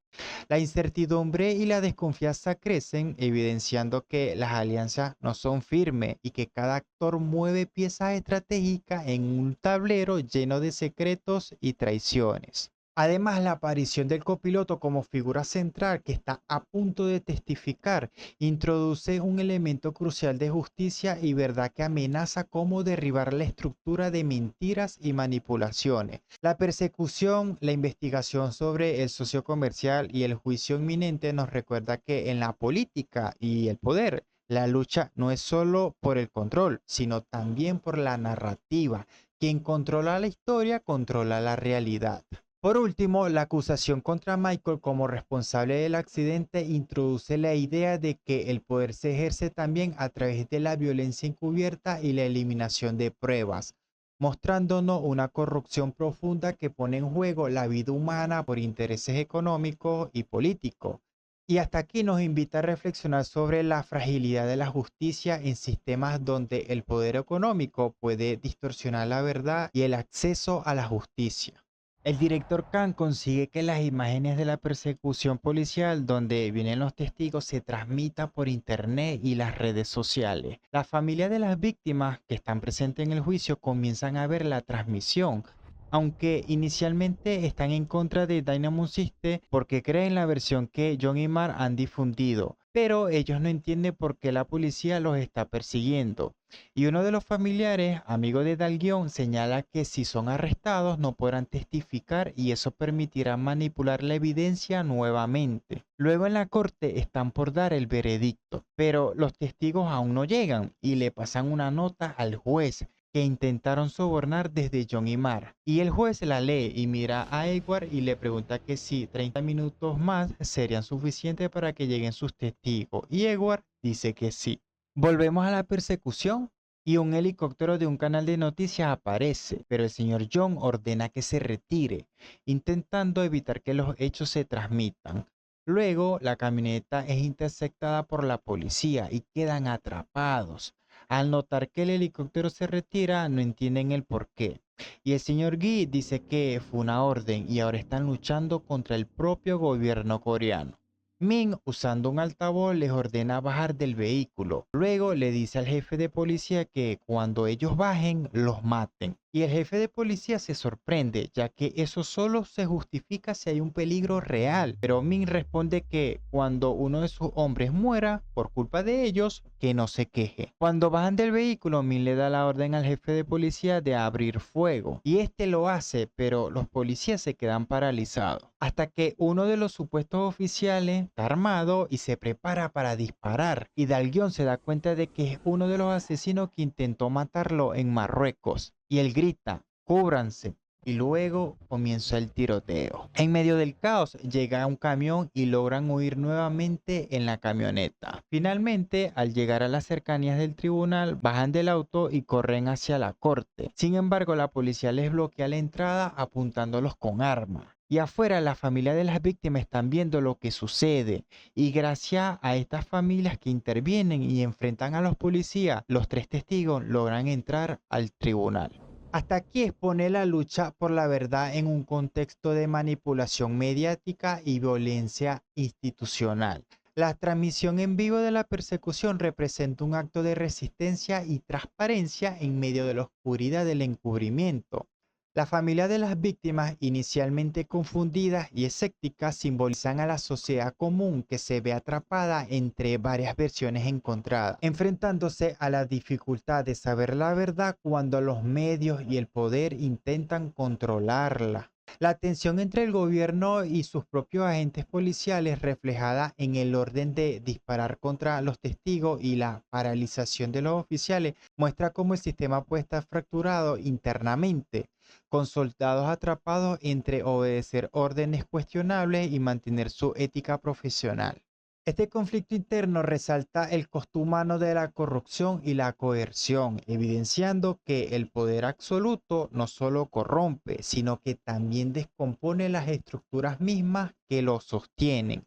La incertidumbre y la desconfianza crecen, evidenciando que las alianzas no son firmes y que cada actor mueve piezas estratégicas en un tablero lleno de secretos y traiciones. Además, la aparición del copiloto como figura central que está a punto de testificar introduce un elemento crucial de justicia y verdad que amenaza cómo derribar la estructura de mentiras y manipulaciones. La persecución, la investigación sobre el socio comercial y el juicio inminente nos recuerda que en la política y el poder, la lucha no es solo por el control, sino también por la narrativa. Quien controla la historia controla la realidad. Por último, la acusación contra Michael como responsable del accidente introduce la idea de que el poder se ejerce también a través de la violencia encubierta y la eliminación de pruebas, mostrándonos una corrupción profunda que pone en juego la vida humana por intereses económicos y políticos. Y hasta aquí nos invita a reflexionar sobre la fragilidad de la justicia en sistemas donde el poder económico puede distorsionar la verdad y el acceso a la justicia. El director Khan consigue que las imágenes de la persecución policial donde vienen los testigos se transmitan por internet y las redes sociales. La familia de las víctimas que están presentes en el juicio comienzan a ver la transmisión, aunque inicialmente están en contra de Dynamo System porque creen la versión que John y Mar han difundido, pero ellos no entienden por qué la policía los está persiguiendo. Y uno de los familiares, amigo de Dal-Guión, señala que si son arrestados no podrán testificar y eso permitirá manipular la evidencia nuevamente. Luego en la corte están por dar el veredicto, pero los testigos aún no llegan y le pasan una nota al juez que intentaron sobornar desde John y Mar. Y el juez la lee y mira a Edward y le pregunta que si 30 minutos más serían suficientes para que lleguen sus testigos. Y Edward dice que sí. Volvemos a la persecución y un helicóptero de un canal de noticias aparece, pero el señor John ordena que se retire, intentando evitar que los hechos se transmitan. Luego, la camioneta es interceptada por la policía y quedan atrapados. Al notar que el helicóptero se retira, no entienden el porqué. Y el señor Gi dice que fue una orden y ahora están luchando contra el propio gobierno coreano. Min, usando un altavoz, les ordena bajar del vehículo. Luego le dice al jefe de policía que cuando ellos bajen, los maten. Y el jefe de policía se sorprende, ya que eso solo se justifica si hay un peligro real. Pero Min responde que cuando uno de sus hombres muera por culpa de ellos, que no se queje. Cuando bajan del vehículo, Min le da la orden al jefe de policía de abrir fuego. Y este lo hace, pero los policías se quedan paralizados. Hasta que uno de los supuestos oficiales está armado y se prepara para disparar. Y Dal-Guión se da cuenta de que es uno de los asesinos que intentó matarlo en Marruecos. Y él grita, cúbranse. y luego comienza el tiroteo. En medio del caos llega un camión y logran huir nuevamente en la camioneta. Finalmente, al llegar a las cercanías del tribunal, bajan del auto y corren hacia la corte. Sin embargo, la policía les bloquea la entrada apuntándolos con armas. Y afuera la familia de las víctimas están viendo lo que sucede. Y gracias a estas familias que intervienen y enfrentan a los policías, los tres testigos logran entrar al tribunal. Hasta aquí expone la lucha por la verdad en un contexto de manipulación mediática y violencia institucional. La transmisión en vivo de la persecución representa un acto de resistencia y transparencia en medio de la oscuridad del encubrimiento. La familia de las víctimas, inicialmente confundidas y escépticas, simbolizan a la sociedad común que se ve atrapada entre varias versiones encontradas, enfrentándose a la dificultad de saber la verdad cuando los medios y el poder intentan controlarla. La tensión entre el gobierno y sus propios agentes policiales, reflejada en el orden de disparar contra los testigos y la paralización de los oficiales, muestra cómo el sistema puede estar fracturado internamente, con soldados atrapados entre obedecer órdenes cuestionables y mantener su ética profesional. Este conflicto interno resalta el costo humano de la corrupción y la coerción, evidenciando que el poder absoluto no solo corrompe, sino que también descompone las estructuras mismas que lo sostienen.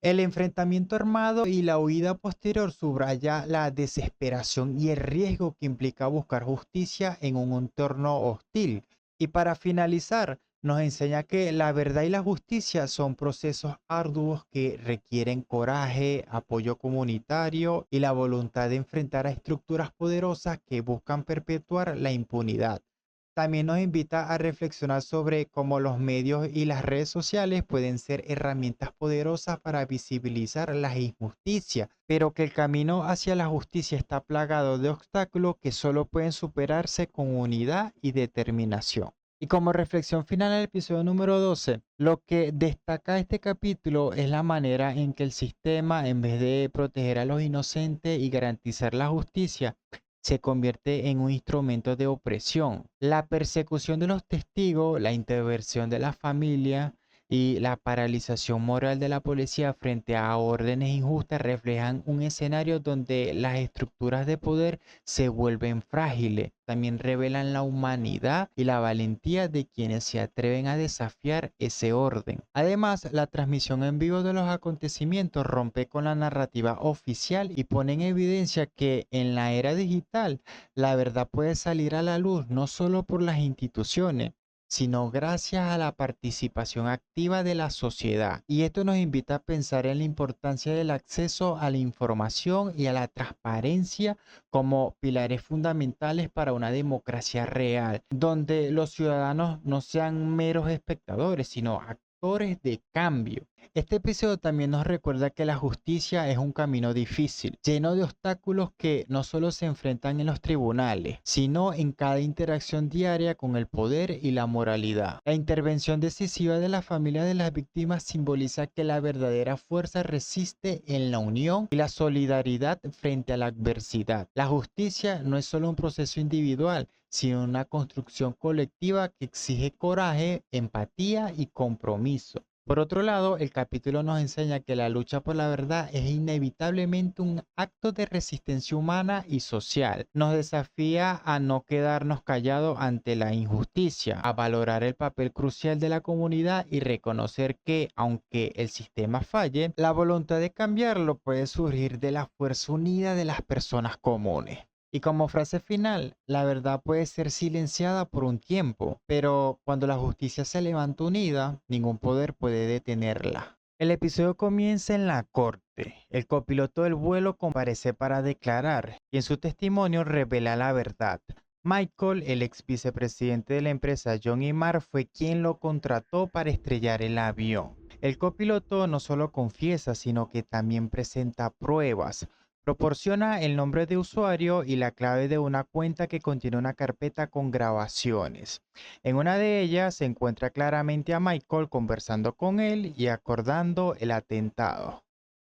El enfrentamiento armado y la huida posterior subraya la desesperación y el riesgo que implica buscar justicia en un entorno hostil. Y para finalizar, nos enseña que la verdad y la justicia son procesos arduos que requieren coraje, apoyo comunitario y la voluntad de enfrentar a estructuras poderosas que buscan perpetuar la impunidad. También nos invita a reflexionar sobre cómo los medios y las redes sociales pueden ser herramientas poderosas para visibilizar las injusticias, pero que el camino hacia la justicia está plagado de obstáculos que solo pueden superarse con unidad y determinación. Y como reflexión final al episodio número 12, lo que destaca este capítulo es la manera en que el sistema, en vez de proteger a los inocentes y garantizar la justicia, se convierte en un instrumento de opresión. La persecución de los testigos, la intervención de la familia y la paralización moral de la policía frente a órdenes injustas reflejan un escenario donde las estructuras de poder se vuelven frágiles. También revelan la humanidad y la valentía de quienes se atreven a desafiar ese orden. Además, la transmisión en vivo de los acontecimientos rompe con la narrativa oficial y pone en evidencia que en la era digital la verdad puede salir a la luz no solo por las instituciones, sino gracias a la participación activa de la sociedad. Y esto nos invita a pensar en la importancia del acceso a la información y a la transparencia como pilares fundamentales para una democracia real, donde los ciudadanos no sean meros espectadores, sino actores de cambio. Este episodio también nos recuerda que la justicia es un camino difícil, lleno de obstáculos que no solo se enfrentan en los tribunales, sino en cada interacción diaria con el poder y la moralidad. La intervención decisiva de la familia de las víctimas simboliza que la verdadera fuerza resiste en la unión y la solidaridad frente a la adversidad. La justicia no es solo un proceso individual, sino una construcción colectiva que exige coraje, empatía y compromiso. Por otro lado, el capítulo nos enseña que la lucha por la verdad es inevitablemente un acto de resistencia humana y social. Nos desafía a no quedarnos callados ante la injusticia, a valorar el papel crucial de la comunidad y reconocer que, aunque el sistema falle, la voluntad de cambiarlo puede surgir de la fuerza unida de las personas comunes. Y como frase final, la verdad puede ser silenciada por un tiempo, pero cuando la justicia se levanta unida, ningún poder puede detenerla. El episodio comienza en la corte. El copiloto del vuelo comparece para declarar y en su testimonio revela la verdad. Michael, el ex vicepresidente de la empresa John y Mark, fue quien lo contrató para estrellar el avión. El copiloto no solo confiesa, sino que también presenta pruebas. Proporciona el nombre de usuario y la clave de una cuenta que contiene una carpeta con grabaciones. En una de ellas se encuentra claramente a Michael conversando con él y acordando el atentado.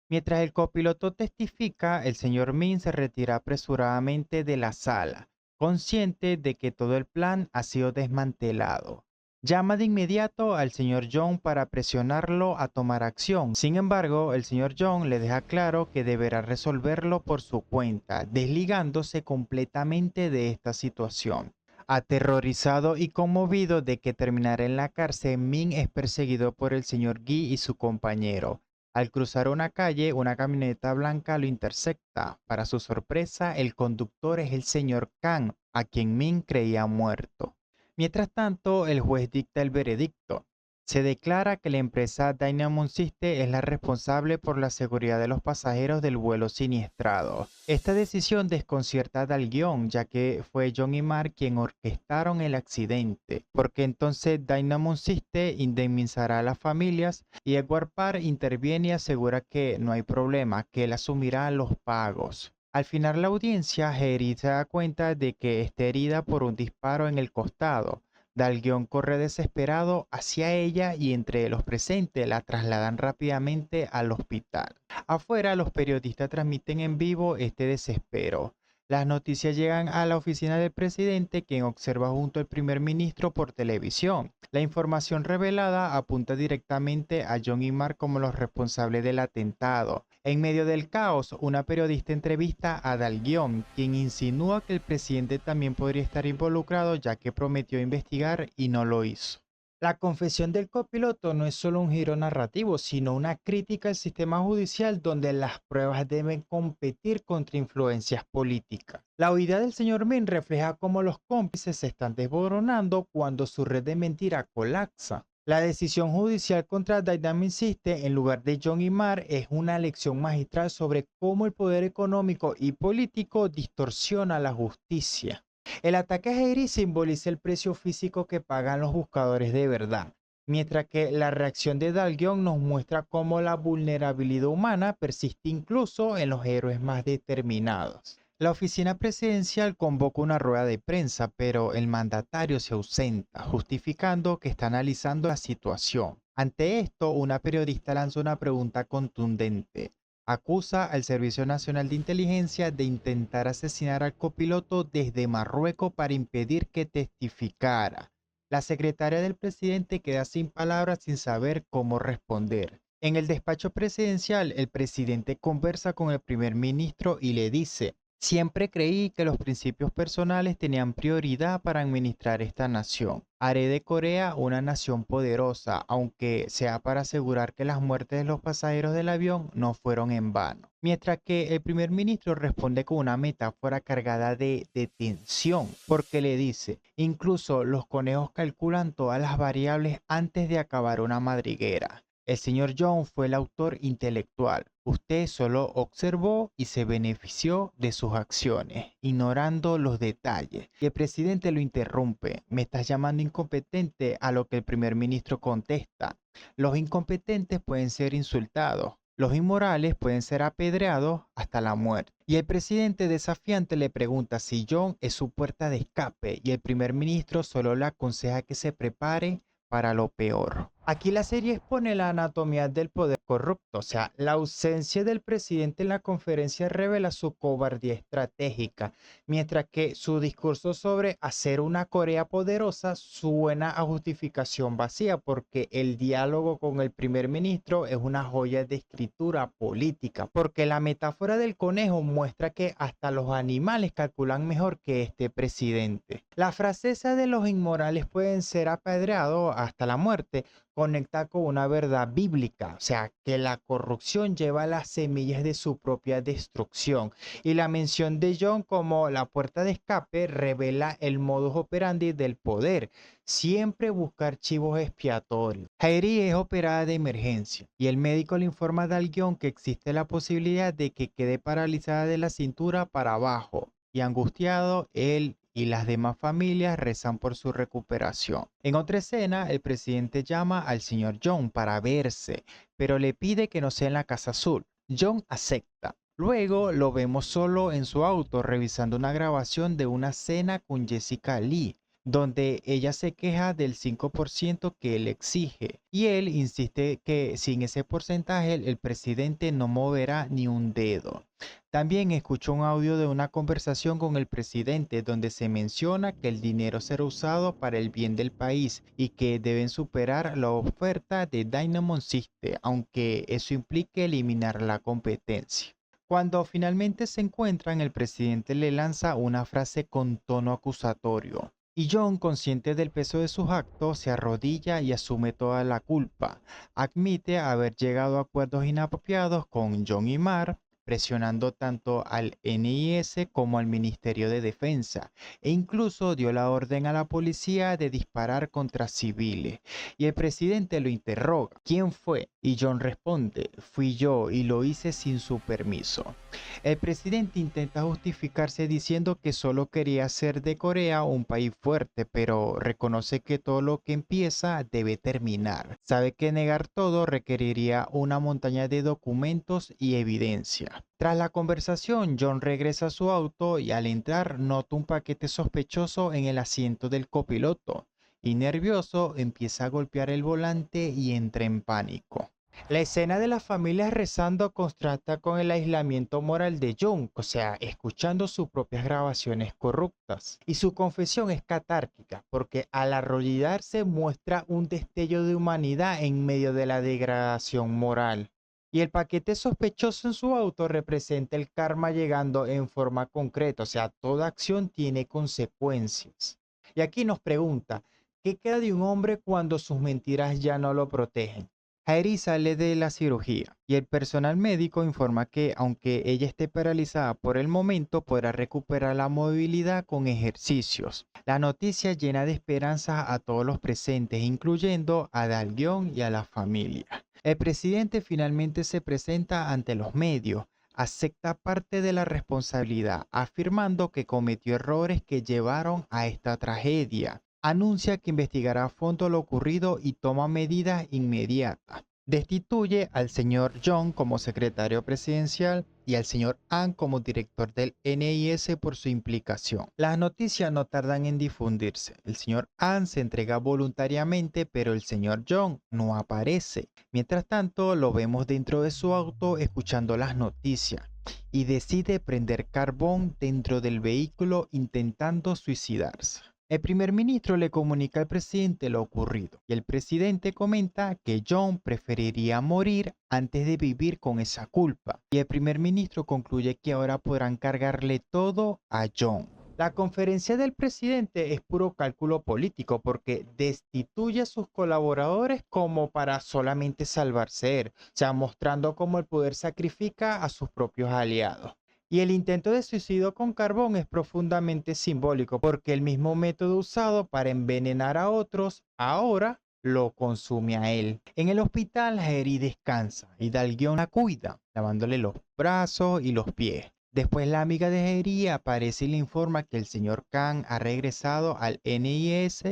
Mientras el copiloto testifica, el señor Min se retira apresuradamente de la sala, consciente de que todo el plan ha sido desmantelado. Llama de inmediato al señor John para presionarlo a tomar acción. Sin embargo, el señor John le deja claro que deberá resolverlo por su cuenta, desligándose completamente de esta situación. Aterrorizado y conmovido de que terminará en la cárcel, Min es perseguido por el señor Guy y su compañero. Al cruzar una calle, una camioneta blanca lo intercepta. Para su sorpresa, el conductor es el señor Kang, a quien Min creía muerto. Mientras tanto, el juez dicta el veredicto. Se declara que la empresa Dynamon System es la responsable por la seguridad de los pasajeros del vuelo siniestrado. Esta decisión desconcierta a Dal-Gyeon, ya que fue John y Mark quien orquestaron el accidente, porque entonces Dynamon System indemnizará a las familias y Edward Park interviene y asegura que no hay problema, que él asumirá los pagos. Al final la audiencia, Haeri se da cuenta de que está herida por un disparo en el costado. Dal-Gyeon corre desesperado hacia ella y entre los presentes la trasladan rápidamente al hospital. Afuera, los periodistas transmiten en vivo este desespero. Las noticias llegan a la oficina del presidente, quien observa junto al primer ministro por televisión. La información revelada apunta directamente a John y Mark como los responsables del atentado. En medio del caos, una periodista entrevista a Dal-Gyeon, quien insinúa que el presidente también podría estar involucrado ya que prometió investigar y no lo hizo. La confesión del copiloto no es solo un giro narrativo, sino una crítica al sistema judicial donde las pruebas deben competir contra influencias políticas. La huida del señor Min refleja cómo los cómplices se están desboronando cuando su red de mentira colapsa. La decisión judicial contra Dynamite System en lugar de John y Mark es una lección magistral sobre cómo el poder económico y político distorsiona la justicia. El ataque a Haeri simboliza el precio físico que pagan los buscadores de verdad, mientras que la reacción de Dal-Gyeon nos muestra cómo la vulnerabilidad humana persiste incluso en los héroes más determinados. La oficina presidencial convoca una rueda de prensa, pero el mandatario se ausenta, justificando que está analizando la situación. Ante esto, una periodista lanza una pregunta contundente. Acusa al Servicio Nacional de Inteligencia de intentar asesinar al copiloto desde Marruecos para impedir que testificara. La secretaria del presidente queda sin palabras sin saber cómo responder. En el despacho presidencial, el presidente conversa con el primer ministro y le dice: siempre creí que los principios personales tenían prioridad para administrar esta nación. Haré de Corea una nación poderosa, aunque sea para asegurar que las muertes de los pasajeros del avión no fueron en vano. Mientras que el primer ministro responde con una metáfora cargada de tensión, porque le dice: incluso los conejos calculan todas las variables antes de acabar una madriguera. El señor John fue el autor intelectual. Usted solo observó y se benefició de sus acciones, ignorando los detalles. Y el presidente lo interrumpe. ¿Me estás llamando incompetente? A lo que el primer ministro contesta: los incompetentes pueden ser insultados. Los inmorales pueden ser apedreados hasta la muerte. Y el presidente desafiante le pregunta si John es su puerta de escape y el primer ministro solo le aconseja que se prepare para lo peor. Aquí la serie expone la anatomía del poder corrupto, o sea, la ausencia del presidente en la conferencia revela su cobardía estratégica, mientras que su discurso sobre hacer una Corea poderosa suena a justificación vacía, porque el diálogo con el primer ministro es una joya de escritura política, porque la metáfora del conejo muestra que hasta los animales calculan mejor que este presidente. La frase esa de los inmorales pueden ser apedreados hasta la muerte conecta con una verdad bíblica, o sea, que la corrupción lleva las semillas de su propia destrucción. Y la mención de John como la puerta de escape revela el modus operandi del poder, siempre buscar chivos expiatorios. Haeri es operada de emergencia y el médico le informa a Dal-Gyeon que existe la posibilidad de que quede paralizada de la cintura para abajo, y angustiado, él y las demás familias rezan por su recuperación. En otra escena, el presidente llama al señor John para verse, pero le pide que no sea en la Casa Azul. John acepta. Luego lo vemos solo en su auto revisando una grabación de una cena con Jessica Lee. donde ella se queja del 5% que él exige y él insiste que sin ese porcentaje el presidente no moverá ni un dedo. También escuchó un audio de una conversación con el presidente donde se menciona que el dinero será usado para el bien del país y que deben superar la oferta de Dynamon System, aunque eso implique eliminar la competencia. Cuando finalmente se encuentran, el presidente le lanza una frase con tono acusatorio. Y John, consciente del peso de sus actos, se arrodilla y asume toda la culpa. Admite haber llegado a acuerdos inapropiados con John y Mar, presionando tanto al NIS como al Ministerio de Defensa, e incluso dio la orden a la policía de disparar contra civiles. Y el presidente lo interroga: ¿quién fue? Y John responde: fui yo y lo hice sin su permiso. El presidente intenta justificarse diciendo que solo quería hacer de Corea un país fuerte, pero reconoce que todo lo que empieza debe terminar. Sabe que negar todo requeriría una montaña de documentos y evidencia. Tras la conversación, John regresa a su auto y al entrar nota un paquete sospechoso en el asiento del copiloto y nervioso empieza a golpear el volante y entra en pánico. La escena de las familias rezando contrasta con el aislamiento moral de Jung, o sea, escuchando sus propias grabaciones corruptas. Y su confesión es catártica, porque al arrodillarse muestra un destello de humanidad en medio de la degradación moral. Y el paquete sospechoso en su auto representa el karma llegando en forma concreta, o sea, toda acción tiene consecuencias. Y aquí nos pregunta: ¿qué queda de un hombre cuando sus mentiras ya no lo protegen? Jairi sale de la cirugía y el personal médico informa que, aunque ella esté paralizada por el momento, podrá recuperar la movilidad con ejercicios. La noticia llena de esperanza a todos los presentes, incluyendo a Dalguión y a la familia. El presidente finalmente se presenta ante los medios, acepta parte de la responsabilidad, afirmando que cometió errores que llevaron a esta tragedia. Anuncia que investigará a fondo lo ocurrido y toma medidas inmediatas. Destituye al señor John como secretario presidencial y al señor An como director del NIS por su implicación. Las noticias no tardan en difundirse. El señor An se entrega voluntariamente, pero el señor John no aparece. Mientras tanto, lo vemos dentro de su auto escuchando las noticias y decide prender carbón dentro del vehículo intentando suicidarse. El primer ministro le comunica al presidente lo ocurrido y el presidente comenta que John preferiría morir antes de vivir con esa culpa. Y el primer ministro concluye que ahora podrán cargarle todo a John. La conferencia del presidente es puro cálculo político porque destituye a sus colaboradores como para solamente salvarse él, o sea, mostrando cómo el poder sacrifica a sus propios aliados. Y el intento de suicidio con carbón es profundamente simbólico porque el mismo método usado para envenenar a otros ahora lo consume a él. En el hospital, Harry descansa y Dalguion la cuida, lavándole los brazos y los pies. Después la amiga de Harry aparece y le informa que el señor Kang ha regresado al NIS,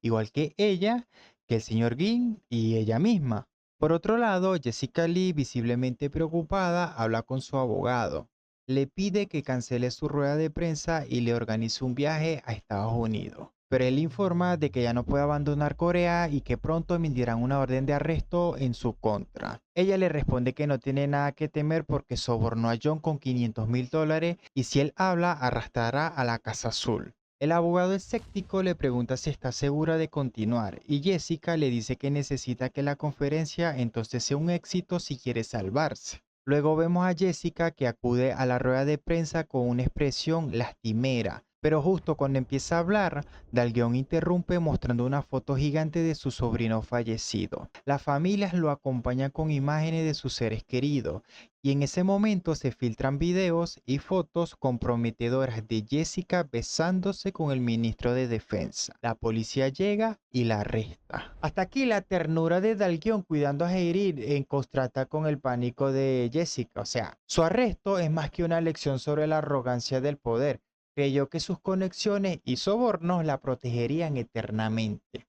igual que ella, que el señor Gin y ella misma. Por otro lado, Jessica Lee, visiblemente preocupada, habla con su abogado. Le pide que cancele su rueda de prensa y le organice un viaje a Estados Unidos. Pero él informa de que ya no puede abandonar Corea y que pronto emitirán una orden de arresto en su contra. Ella le responde que no tiene nada que temer porque sobornó a John con $500,000 y si él habla arrastrará a la Casa Azul. El abogado escéptico le pregunta si está segura de continuar y Jessica le dice que necesita que la conferencia entonces sea un éxito si quiere salvarse. Luego vemos a Jessica que acude a la rueda de prensa con una expresión lastimera, pero justo cuando empieza a hablar, Dalguion interrumpe mostrando una foto gigante de su sobrino fallecido. Las familias lo acompañan con imágenes de sus seres queridos y en ese momento se filtran videos y fotos comprometedoras de Jessica besándose con el ministro de Defensa. La policía llega y la arresta. Hasta aquí la ternura de Dalguion cuidando a Heirir en contrasta con el pánico de Jessica. O sea, su arresto es más que una lección sobre la arrogancia del poder. Creyó que sus conexiones y sobornos la protegerían eternamente.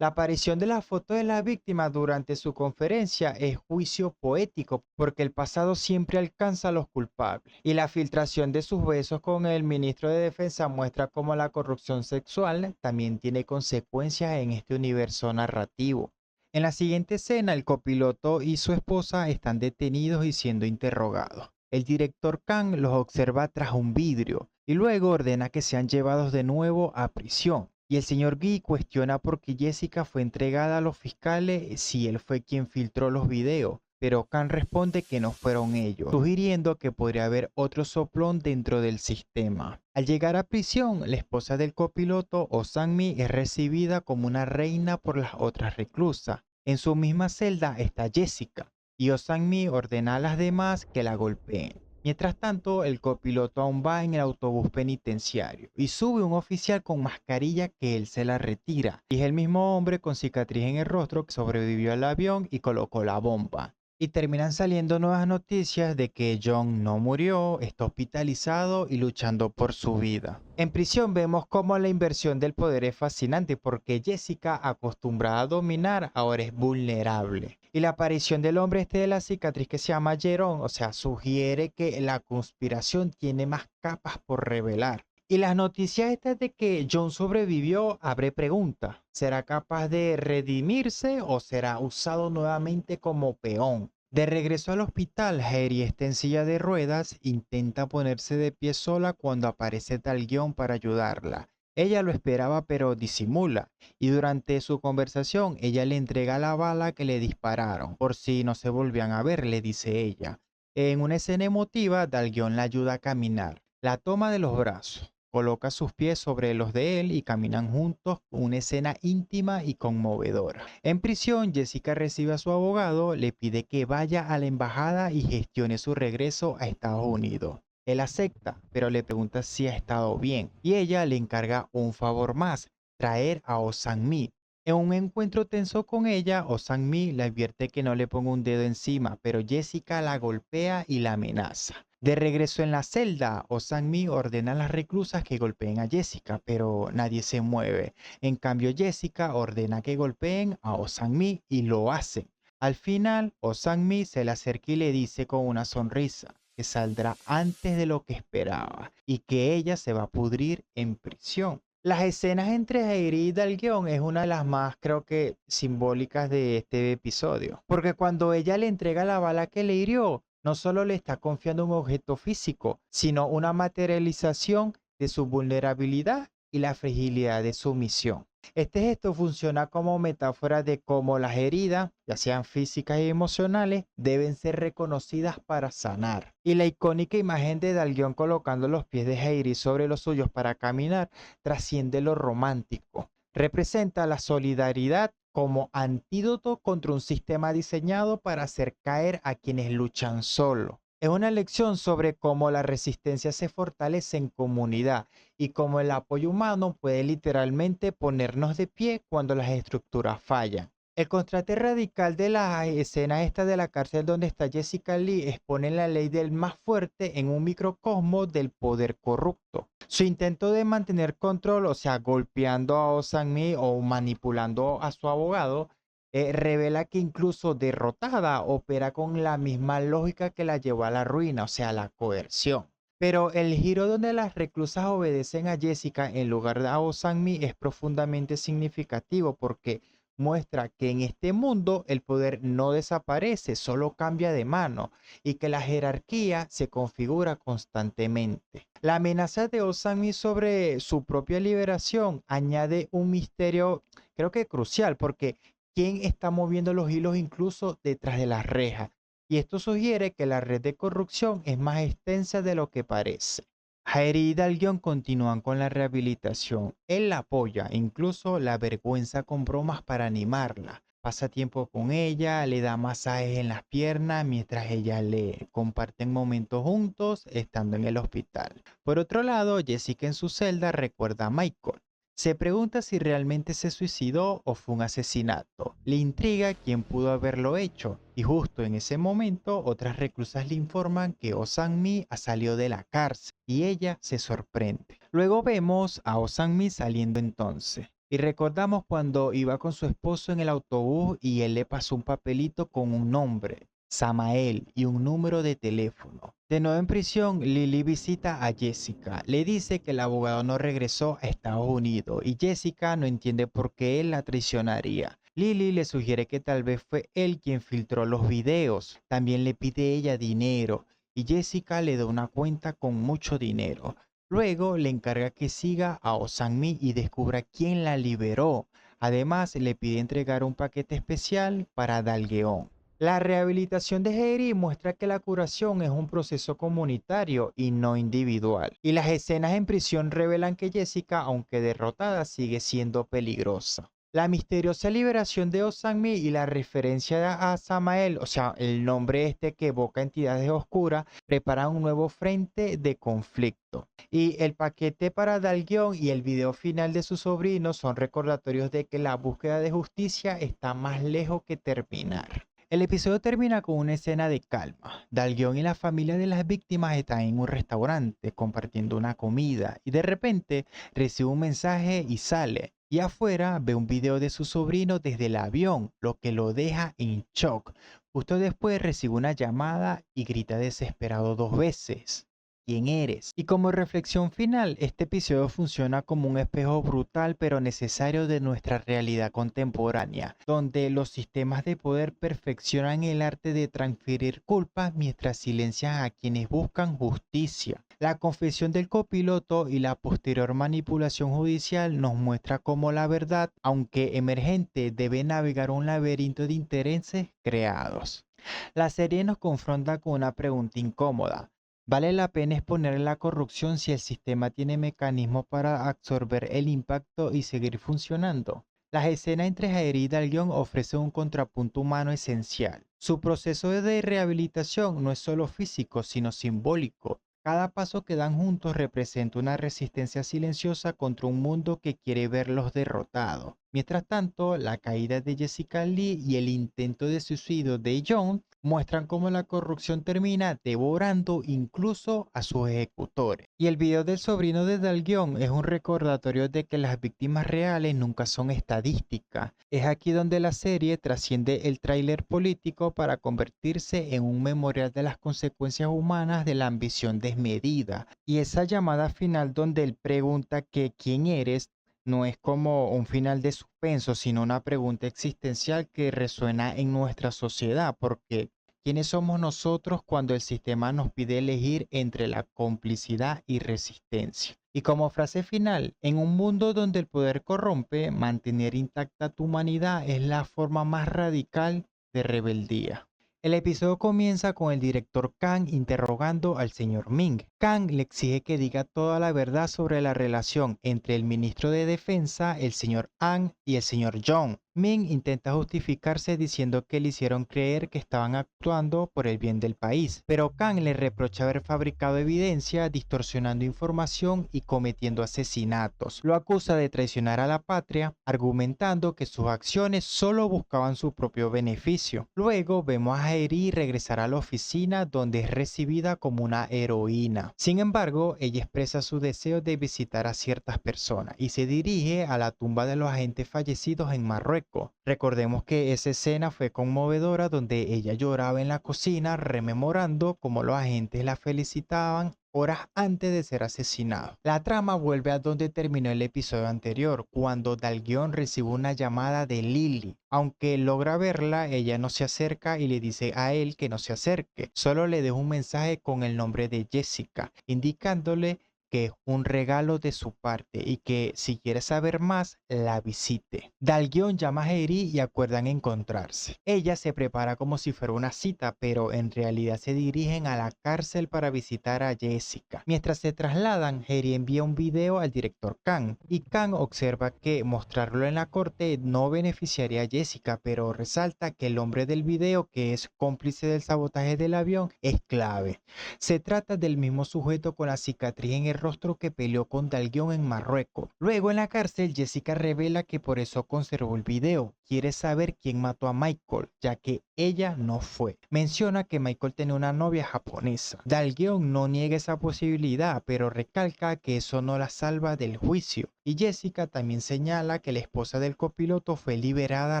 La aparición de la foto de la víctima durante su conferencia es juicio poético porque el pasado siempre alcanza a los culpables. Y la filtración de sus besos con el ministro de Defensa muestra cómo la corrupción sexual también tiene consecuencias en este universo narrativo. En la siguiente escena, el copiloto y su esposa están detenidos y siendo interrogados. El director Kang los observa tras un vidrio y luego ordena que sean llevados de nuevo a prisión. Y el señor Guy cuestiona por qué Jessica fue entregada a los fiscales si él fue quien filtró los videos, pero Kang responde que no fueron ellos, sugiriendo que podría haber otro soplón dentro del sistema. Al llegar a prisión, la esposa del copiloto, Oh Sang-mi, es recibida como una reina por las otras reclusas. En su misma celda está Jessica, y Oh Sang-mi ordena a las demás que la golpeen. Mientras tanto, el copiloto aún va en el autobús penitenciario y sube un oficial con mascarilla que él se la retira. Y es el mismo hombre con cicatriz en el rostro que sobrevivió al avión y colocó la bomba. Y terminan saliendo nuevas noticias de que John no murió, está hospitalizado y luchando por su vida. En prisión vemos cómo la inversión del poder es fascinante porque Jessica, acostumbrada a dominar, ahora es vulnerable. Y la aparición del hombre este de la cicatriz que se llama Jerón, o sea, sugiere que la conspiración tiene más capas por revelar. Y las noticias estas de que John sobrevivió abre preguntas. ¿Será capaz de redimirse o será usado nuevamente como peón? De regreso al hospital, Harry está en silla de ruedas, intenta ponerse de pie sola cuando aparece Dal-Gyón para ayudarla. Ella lo esperaba pero disimula, y durante su conversación ella le entrega la bala que le dispararon, por si no se volvían a ver, le dice ella. En una escena emotiva, Dal-Gyón la ayuda a caminar, la toma de los brazos, coloca sus pies sobre los de él y caminan juntos, una escena íntima y conmovedora. En prisión, Jessica recibe a su abogado, le pide que vaya a la embajada y gestione su regreso a Estados Unidos. Él acepta, pero le pregunta si ha estado bien, y ella le encarga un favor más, traer a Oh Sang-mi. En un encuentro tenso con ella, Oh Sang-mi le advierte que no le ponga un dedo encima, pero Jessica la golpea y la amenaza. De regreso en la celda, Oh Sang-mi ordena a las reclusas que golpeen a Jessica, pero nadie se mueve. En cambio, Jessica ordena que golpeen a Oh Sang-mi y lo hacen. Al final, Oh Sang-mi se le acerca y le dice con una sonrisa que saldrá antes de lo que esperaba y que ella se va a pudrir en prisión. Las escenas entre Jairi y Dalguión es una de las más, creo que, simbólicas de este episodio. Porque cuando ella le entrega la bala que le hirió, no solo le está confiando un objeto físico, sino una materialización de su vulnerabilidad y la fragilidad de su misión. Este gesto funciona como metáfora de cómo las heridas, ya sean físicas y emocionales, deben ser reconocidas para sanar. Y la icónica imagen de Dalguión colocando los pies de Heiri sobre los suyos para caminar trasciende lo romántico. Representa la solidaridad como antídoto contra un sistema diseñado para hacer caer a quienes luchan solo. Es una lección sobre cómo la resistencia se fortalece en comunidad y cómo el apoyo humano puede literalmente ponernos de pie cuando las estructuras fallan. El contraste radical de la escena esta de la cárcel donde está Jessica Lee expone la ley del más fuerte en un microcosmos del poder corrupto. Su intento de mantener control, o sea, golpeando a Oh Sang-mi o manipulando a su abogado, revela que incluso derrotada opera con la misma lógica que la llevó a la ruina, o sea, la coerción. Pero el giro donde las reclusas obedecen a Jessica en lugar de a Oh Sang-mi es profundamente significativo porque muestra que en este mundo el poder no desaparece, solo cambia de mano y que la jerarquía se configura constantemente. La amenaza de Oh Sang-mi sobre su propia liberación añade un misterio, creo que crucial, porque quién está moviendo los hilos incluso detrás de las rejas. Y esto sugiere que la red de corrupción es más extensa de lo que parece. Jairi y Dalguión continúan con la rehabilitación. Él la apoya, incluso la vergüenza con bromas para animarla. Pasa tiempo con ella, le da masajes en las piernas mientras ella lee. Comparten momentos juntos estando en el hospital. Por otro lado, Jessica en su celda recuerda a Michael. Se pregunta si realmente se suicidó o fue un asesinato. Le intriga quién pudo haberlo hecho y justo en ese momento otras reclusas le informan que Oh Sang-mi ha salido de la cárcel y ella se sorprende. Luego vemos a Oh Sang-mi saliendo entonces. Y recordamos cuando iba con su esposo en el autobús y él le pasó un papelito con un nombre, Samael, y un número de teléfono. De nuevo en prisión, Lily visita a Jessica. Le dice que el abogado no regresó a Estados Unidos y Jessica no entiende por qué él la traicionaría. Lily le sugiere que tal vez fue él quien filtró los videos. También le pide ella dinero y Jessica le da una cuenta con mucho dinero. Luego le encarga que siga a Oh-Sang-mi y descubra quién la liberó. Además, le pide entregar un paquete especial para Dalgeon. La rehabilitación de Haeri muestra que la curación es un proceso comunitario y no individual. Y las escenas en prisión revelan que Jessica, aunque derrotada, sigue siendo peligrosa. La misteriosa liberación de Oh-Sang-mi y la referencia a Samael, o sea, el nombre este que evoca entidades oscuras, preparan un nuevo frente de conflicto. Y el paquete para Dalgeon y el video final de su sobrino son recordatorios de que la búsqueda de justicia está más lejos que terminar. El episodio termina con una escena de calma. Dalgeon y la familia de las víctimas están en un restaurante compartiendo una comida y de repente recibe un mensaje y sale. Y afuera ve un video de su sobrino desde el avión, lo que lo deja en shock. Justo después recibe una llamada y grita desesperado 2 veces. ¿Quién eres? Y como reflexión final, este episodio funciona como un espejo brutal pero necesario de nuestra realidad contemporánea, donde los sistemas de poder perfeccionan el arte de transferir culpas mientras silencian a quienes buscan justicia. La confesión del copiloto y la posterior manipulación judicial nos muestra cómo la verdad, aunque emergente, debe navegar un laberinto de intereses creados. La serie nos confronta con una pregunta incómoda. ¿Vale la pena exponer la corrupción si el sistema tiene mecanismos para absorber el impacto y seguir funcionando? Las escenas entre Jairi y Dalgeon ofrecen un contrapunto humano esencial. Su proceso de rehabilitación no es solo físico, sino simbólico. Cada paso que dan juntos representa una resistencia silenciosa contra un mundo que quiere verlos derrotados. Mientras tanto, la caída de Jessica Lee y el intento de suicidio de John muestran cómo la corrupción termina devorando incluso a sus ejecutores. Y el video del sobrino de Dalgeon es un recordatorio de que las víctimas reales nunca son estadísticas. Es aquí donde la serie trasciende el tráiler político para convertirse en un memorial de las consecuencias humanas de la ambición desmedida. Y esa llamada final donde él pregunta que ¿quién eres? No es como un final de suspenso, sino una pregunta existencial que resuena en nuestra sociedad, porque ¿quiénes somos nosotros cuando el sistema nos pide elegir entre la complicidad y resistencia? Y como frase final, en un mundo donde el poder corrompe, mantener intacta tu humanidad es la forma más radical de rebeldía. El episodio comienza con el director Kang interrogando al señor Ming. Kang le exige que diga toda la verdad sobre la relación entre el ministro de Defensa, el señor Ang, y el señor Jong. Ming intenta justificarse diciendo que le hicieron creer que estaban actuando por el bien del país, pero Kang le reprocha haber fabricado evidencia, distorsionando información y cometiendo asesinatos. Lo acusa de traicionar a la patria, argumentando que sus acciones solo buscaban su propio beneficio. Luego vemos a Haeri regresar a la oficina donde es recibida como una heroína. Sin embargo, ella expresa su deseo de visitar a ciertas personas y se dirige a la tumba de los agentes fallecidos en Marruecos. Recordemos que esa escena fue conmovedora donde ella lloraba en la cocina rememorando cómo los agentes la felicitaban horas antes de ser asesinado. La trama vuelve a donde terminó el episodio anterior, cuando Dalgeon recibe una llamada de Lily. Aunque logra verla, ella no se acerca y le dice a él que no se acerque. Solo le deja un mensaje con el nombre de Jessica, indicándole que es un regalo de su parte y que si quiere saber más, la visite. Dalgeon llama a Haeri y acuerdan encontrarse. Ella se prepara como si fuera una cita, pero en realidad se dirigen a la cárcel para visitar a Jessica. Mientras se trasladan, Haeri envía un video al director Kang y Kang observa que mostrarlo en la corte no beneficiaría a Jessica, pero resalta que el hombre del video, que es cómplice del sabotaje del avión, es clave. Se trata del mismo sujeto con la cicatriz en el rostro que peleó con Dalguión en Marruecos. Luego en la cárcel, Jessica revela que por eso conservó el video. Quiere saber quién mató a Michael, ya que ella no fue. Menciona que Michael tenía una novia japonesa. Dalguión no niega esa posibilidad, pero recalca que eso no la salva del juicio. Y Jessica también señala que la esposa del copiloto fue liberada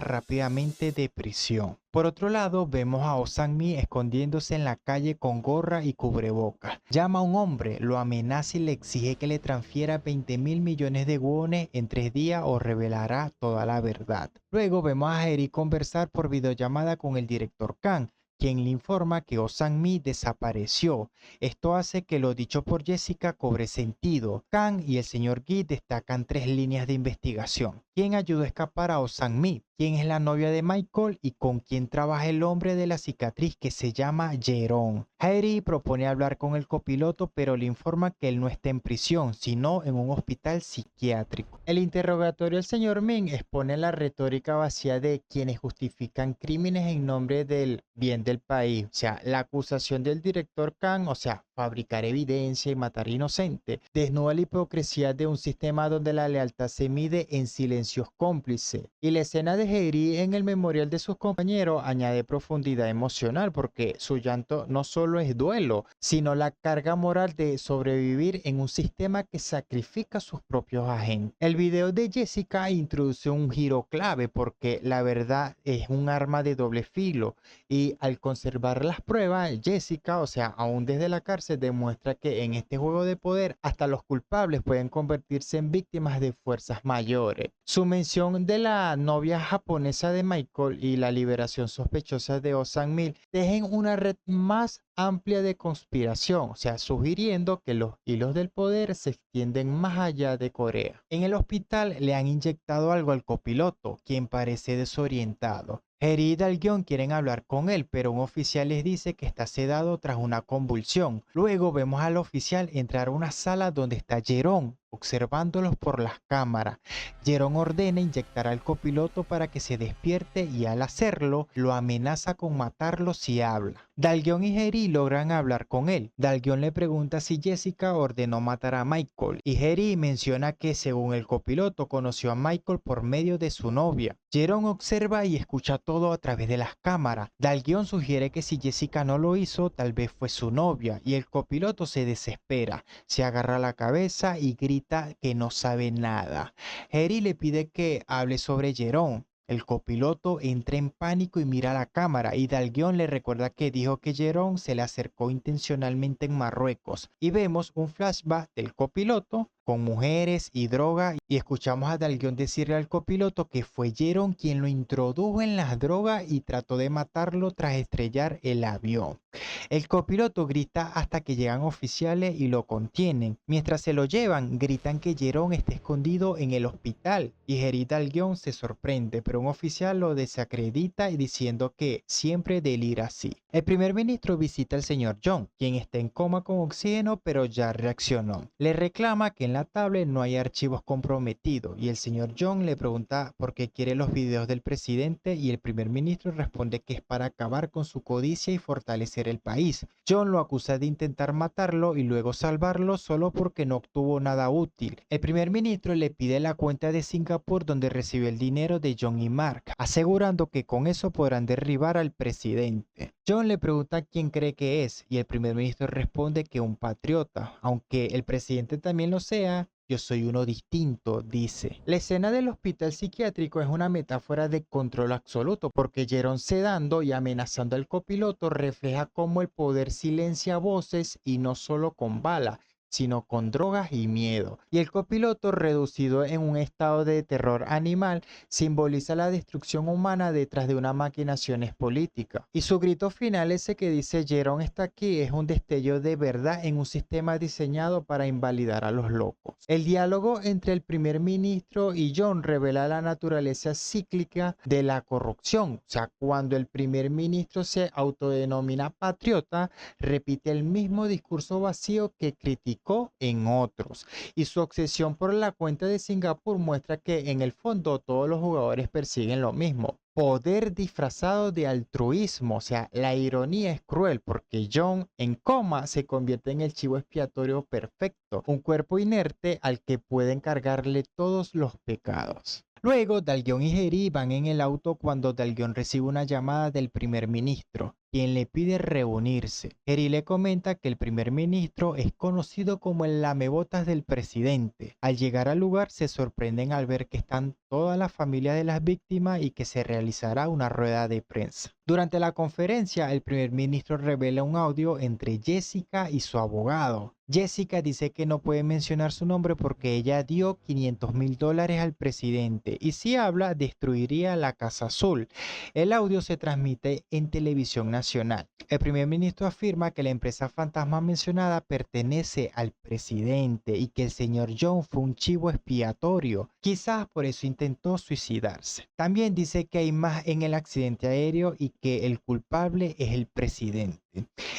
rápidamente de prisión. Por otro lado, vemos a Oh Sang-mi escondiéndose en la calle con gorra y cubrebocas. Llama a un hombre, lo amenaza y le exige que le transfiera 20.000 millones de wones en 3 días o revelará toda la verdad. Luego vemos a Heri conversar por videollamada con el director Kang, quien le informa que Oh Sang-mi desapareció. Esto hace que lo dicho por Jessica cobre sentido. Kang y el señor Gi destacan 3 líneas de investigación. ¿Quién ayudó a escapar a Oh Sang-mi? ¿Quién es la novia de Michael? ¿Y con quién trabaja el hombre de la cicatriz que se llama Jerón? Harry propone hablar con el copiloto, pero le informa que él no está en prisión, sino en un hospital psiquiátrico. El interrogatorio del señor Min expone la retórica vacía de quienes justifican crímenes en nombre del bien del país. O sea, la acusación del director Kang, o sea, fabricar evidencia y matar inocentes, desnuda la hipocresía de un sistema donde la lealtad se mide en silencios cómplices. Y la escena de Heri en el memorial de sus compañeros añade profundidad emocional, porque su llanto no solo es duelo, sino la carga moral de sobrevivir en un sistema que sacrifica a sus propios agentes. El video de Jessica introduce un giro clave, porque la verdad es un arma de doble filo, y al conservar las pruebas, Jessica, o sea, aún desde la cárcel, demuestra que en este juego de poder hasta los culpables pueden convertirse en víctimas de fuerzas mayores. Su mención de la novia japonesa de Michael y la liberación sospechosa de Oh Sang-mi dejan una red más amplia de conspiración, o sea, sugiriendo que los hilos del poder se extienden más allá de Corea. En el hospital le han inyectado algo al copiloto, quien parece desorientado. Heri y Dalguión quieren hablar con él, pero un oficial les dice que está sedado tras una convulsión. Luego vemos al oficial entrar a una sala donde está Jerón, observándolos por las cámaras. Jerón ordena inyectar al copiloto para que se despierte y al hacerlo, lo amenaza con matarlo si habla. Dalguión y Heri logran hablar con él. Dalguión le pregunta si Jessica ordenó matar a Michael y Heri menciona que según el copiloto conoció a Michael por medio de su novia. Jerón observa y escucha todo a través de las cámaras. Dalguión sugiere que si Jessica no lo hizo, tal vez fue su novia, y el copiloto se desespera, se agarra la cabeza y grita que no sabe nada. Heri le pide que hable sobre Jerón. El copiloto entra en pánico y mira a la cámara, y Dalguión le recuerda que dijo que Jerón se le acercó intencionalmente en Marruecos. Y vemos un flashback del copiloto con mujeres y droga, y escuchamos a Dalguión decirle al copiloto que fue Jerón quien lo introdujo en las drogas y trató de matarlo tras estrellar el avión. El copiloto grita hasta que llegan oficiales y lo contienen. Mientras se lo llevan, gritan que Jerón está escondido en el hospital, y Heri Dalguión se sorprende, pero un oficial lo desacredita y diciendo que siempre delira así. El primer ministro visita al señor John, quien está en coma con oxígeno pero ya reaccionó. Le reclama que en la tablet no hay archivos comprometidos, y el señor John le pregunta por qué quiere los videos del presidente, y el primer ministro responde que es para acabar con su codicia y fortalecer el país. John lo acusa de intentar matarlo y luego salvarlo solo porque no obtuvo nada útil. El primer ministro le pide la cuenta de Singapur donde recibió el dinero de John y Mark, asegurando que con eso podrán derribar al presidente. John le pregunta quién cree que es, y el primer ministro responde que un patriota, aunque el presidente también lo sea. Yo soy uno distinto, dice. La escena del hospital psiquiátrico es una metáfora de control absoluto, porque Jerón sedando y amenazando al copiloto refleja cómo el poder silencia voces, y no solo con balas, sino con drogas y miedo. Y el copiloto, reducido en un estado de terror animal, simboliza la destrucción humana detrás de una maquinación política. Y su grito final, ese que dice Jerón está aquí, es un destello de verdad en un sistema diseñado para invalidar a los locos. El diálogo entre el primer ministro y John revela la naturaleza cíclica de la corrupción. O sea, cuando el primer ministro se autodenomina patriota, repite el mismo discurso vacío que critica político en otros. Y su obsesión por la cuenta de Singapur muestra que en el fondo todos los jugadores persiguen lo mismo. Poder disfrazado de altruismo, o sea, la ironía es cruel porque John en coma se convierte en el chivo expiatorio perfecto, un cuerpo inerte al que pueden cargarle todos los pecados. Luego, Dalguion y Jerry van en el auto cuando Dalguion recibe una llamada del primer ministro, quien le pide reunirse. Jerry le comenta que el primer ministro es conocido como el lamebotas del presidente. Al llegar al lugar se sorprenden al ver que están todas las familias de las víctimas y que se realizará una rueda de prensa. Durante la conferencia, el primer ministro revela un audio entre Jessica y su abogado. Jessica dice que no puede mencionar su nombre porque ella dio $500,000 al presidente y si habla destruiría la Casa Azul. El audio se transmite en televisión nacional. El primer ministro afirma que la empresa fantasma mencionada pertenece al presidente y que el señor John fue un chivo expiatorio. Quizás por eso intentó suicidarse. También dice que hay más en el accidente aéreo y que el culpable es el presidente.